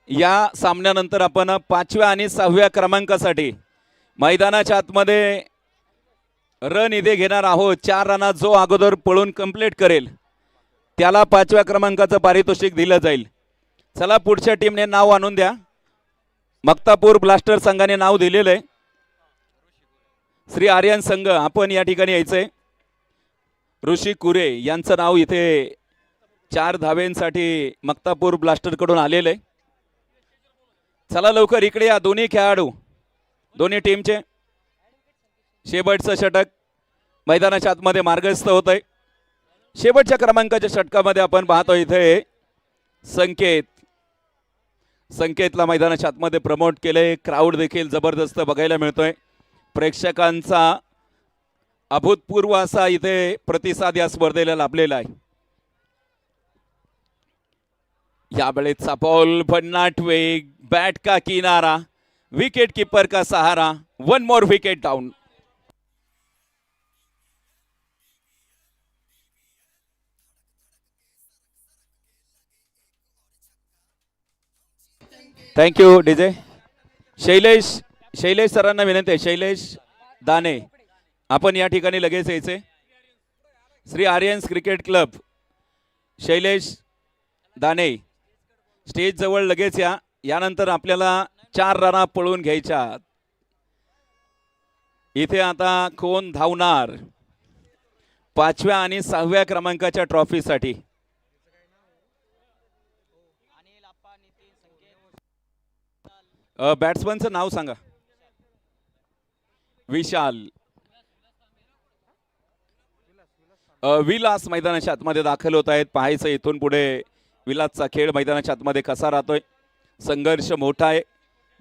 या सामन्यानंतर आपण 5व्या आणि 6व्या क्रमांकासाठी मैदानाच्या आतमध्ये रन इथे घेणार आहोत. 4 रनात जो अगोदर पळून कंप्लीट करेल त्याला 5व्या क्रमांकाचं पारितोषिक दिलं जाईल. चला, पुढच्या टीमने नाव आणून द्या. मक्तापूर ब्लास्टर संघाने नाव दिलेलं आहे. श्री आर्यन संघ, आपण या ठिकाणी यायचंय. ऋषी कुरे यांचं नाव इथे 4 धावेंसाठी मक्तापूर ब्लास्टर कडून आलेलं आहे. चला लवकर इकडे या दोन्ही खेळाडू, दोन्ही टीमचे. शेवटचं षटक मैदानाच्या आतमध्ये मार्गस्थ होत आहे. शेवटच्या क्रमांकाच्या षटकामध्ये आपण पाहतो इथे संकेतला मैदानाच्या आतमध्ये प्रमोट केले. क्राऊड देखील जबरदस्त बघायला मिळतोय. प्रेक्षकांचा अभूतपूर्व असा इथे प्रतिसाद या स्पर्धेला लाभलेला आहे. यावेळेचा बॉल भन्नाट वेग, बैट का किनारा, विकेट कीपर का सहारा. 1 more wicket down. Thank you DJ. Shailesh सरांना विनंती आहे. शैलेश दाने, आपण या ठिकाणी लगेच यायचे. Shri Aryans cricket club, Shailesh दाने स्टेज जवळ लगेच या. यानंतर आपल्याला 4 रना पळून घ्यायच्या. इथे आता कोण धावणार 5व्या आणि 6व्या क्रमांकाच्या ट्रॉफीसाठी? बॅट्समनचं नाव सांगा. विशाल. विलास मैदानाच्या आतमध्ये दाखल होत आहेत. पाहायचं इथून पुढे विलासचा खेळ मैदानाच्या आतमध्ये कसा राहतोय. संघर्ष मोठा आहे.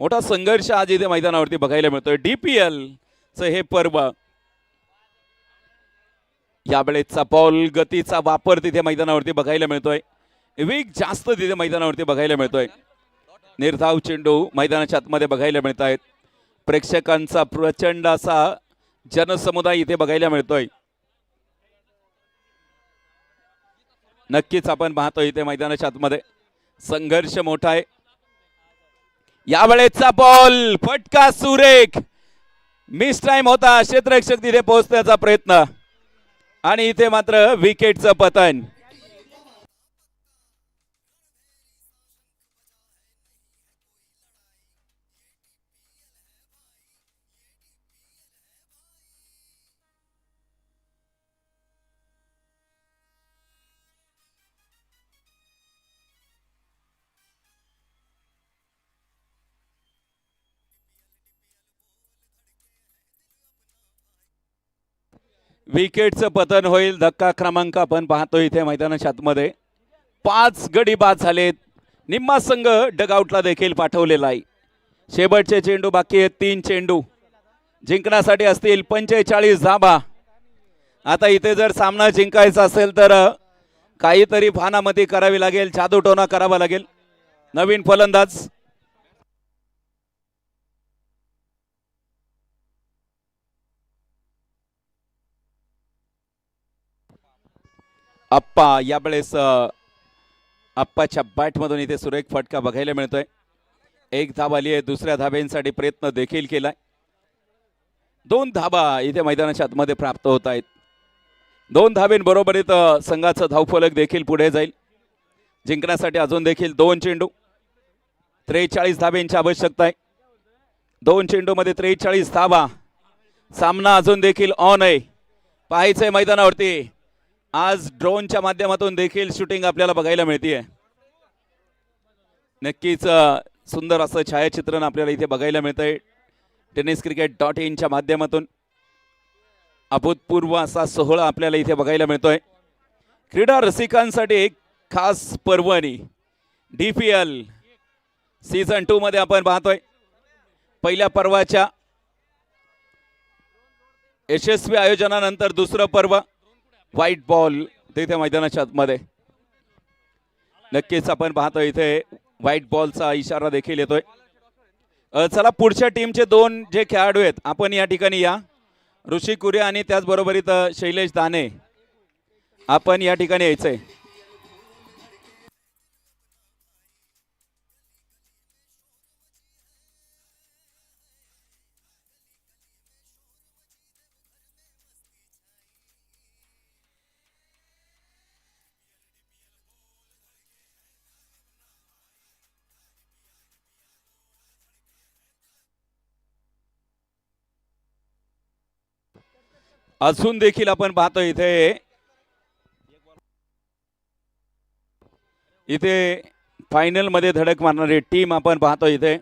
मोठा संघर्ष आज इथे मैदानावरती बघायला मिळतोय. DPL चं हे पर्व. यावेळेचा बॉल, गतीचा वापर तिथे मैदानावरती बघायला मिळतोय. वेग जास्त तिथे मैदानावरती बघायला मिळतोय. निर्धाव चेंडू मैदानाच्या आतमध्ये बघायला मिळत आहेत. प्रेक्षकांचा प्रचंड असा जनसमुदाय इथे बघायला मिळतोय. नक्कीच आपण पाहतो इथे मैदानाच्या आतमध्ये संघर्ष मोठा आहे. यावेळेचा बॉल फटका सुरेख, मिस टाइम होता. क्षेत्ररक्षक तिथे पोहोचण्याचा प्रयत्न आणि इथे मात्र विकेटचं पतन. विकेटचं पतन होईल. धक्का क्रमांक आपण पाहतो इथे मैदानाच्या आतमध्ये. 5 गडी बाद झालेत. निम्मा संघ डगआउटला देखील पाठवलेला आहे. शेवटचे चेंडू बाकी आहेत. 3 चेंडू जिंकण्यासाठी असतील 45 धाबा. आता इथे जर सामना जिंकायचा असेल तर काहीतरी भानामती करावी लागेल, जादूटोना करावा लागेल. नवीन फलंदाज आप्पा. यावेळेस आप्पाच्या बॅटमधून इथे सुरेख फटका बघायला मिळतोय. 1 धाब आली आहे. दुसऱ्या धाब्यांसाठी प्रयत्न देखील केलाय. 2 धाबा इथे मैदानाच्या आतमध्ये प्राप्त होत आहेत. 2 धाब्यांबरोबरीत संघाचं धावफलक देखील पुढे जाईल. जिंकण्यासाठी अजून देखील 2 चेंडू. 43 धाब्यांची आवश्यकता आहे. 2 चेंडूमध्ये 43 धाबा. सामना अजून देखील ऑन आहे. पाहायचंय मैदानावरती. आज ड्रोनच्या माध्यमातून देखील शूटिंग आपल्याला बघायला मिळते. नक्कीच सुंदर असं छायाचित्रण आपल्याला इथे बघायला मिळतंय. tenniscricket.in च्या माध्यमातून अभूतपूर्व असा सोहळा आपल्याला इथे बघायला मिळतोय. क्रीडा रसिकांसाठी एक खास पर्वणी DPL सीझन 2 मध्ये आपण पाहतोय. पहिल्या पर्वाच्या यशस्वी आयोजनानंतर दुसरं पर्व व्हाईट बॉल तिथे मैदानाच्या आतमध्ये. नक्कीच आपण पाहतोय इथे व्हाईट बॉलचा इशारा देखील येतोय. चला पुढच्या टीमचे 2 जे खेळाडू आहेत आपण या ठिकाणी या. ऋषी कुरे आणि त्याचबरोबर इथं शैलेश दाने आपण या ठिकाणी यायचंय. अजून देखील आपण पाहतो इथे फायनल मध्ये धडक मारणारी टीम आपण पाहतो इथे.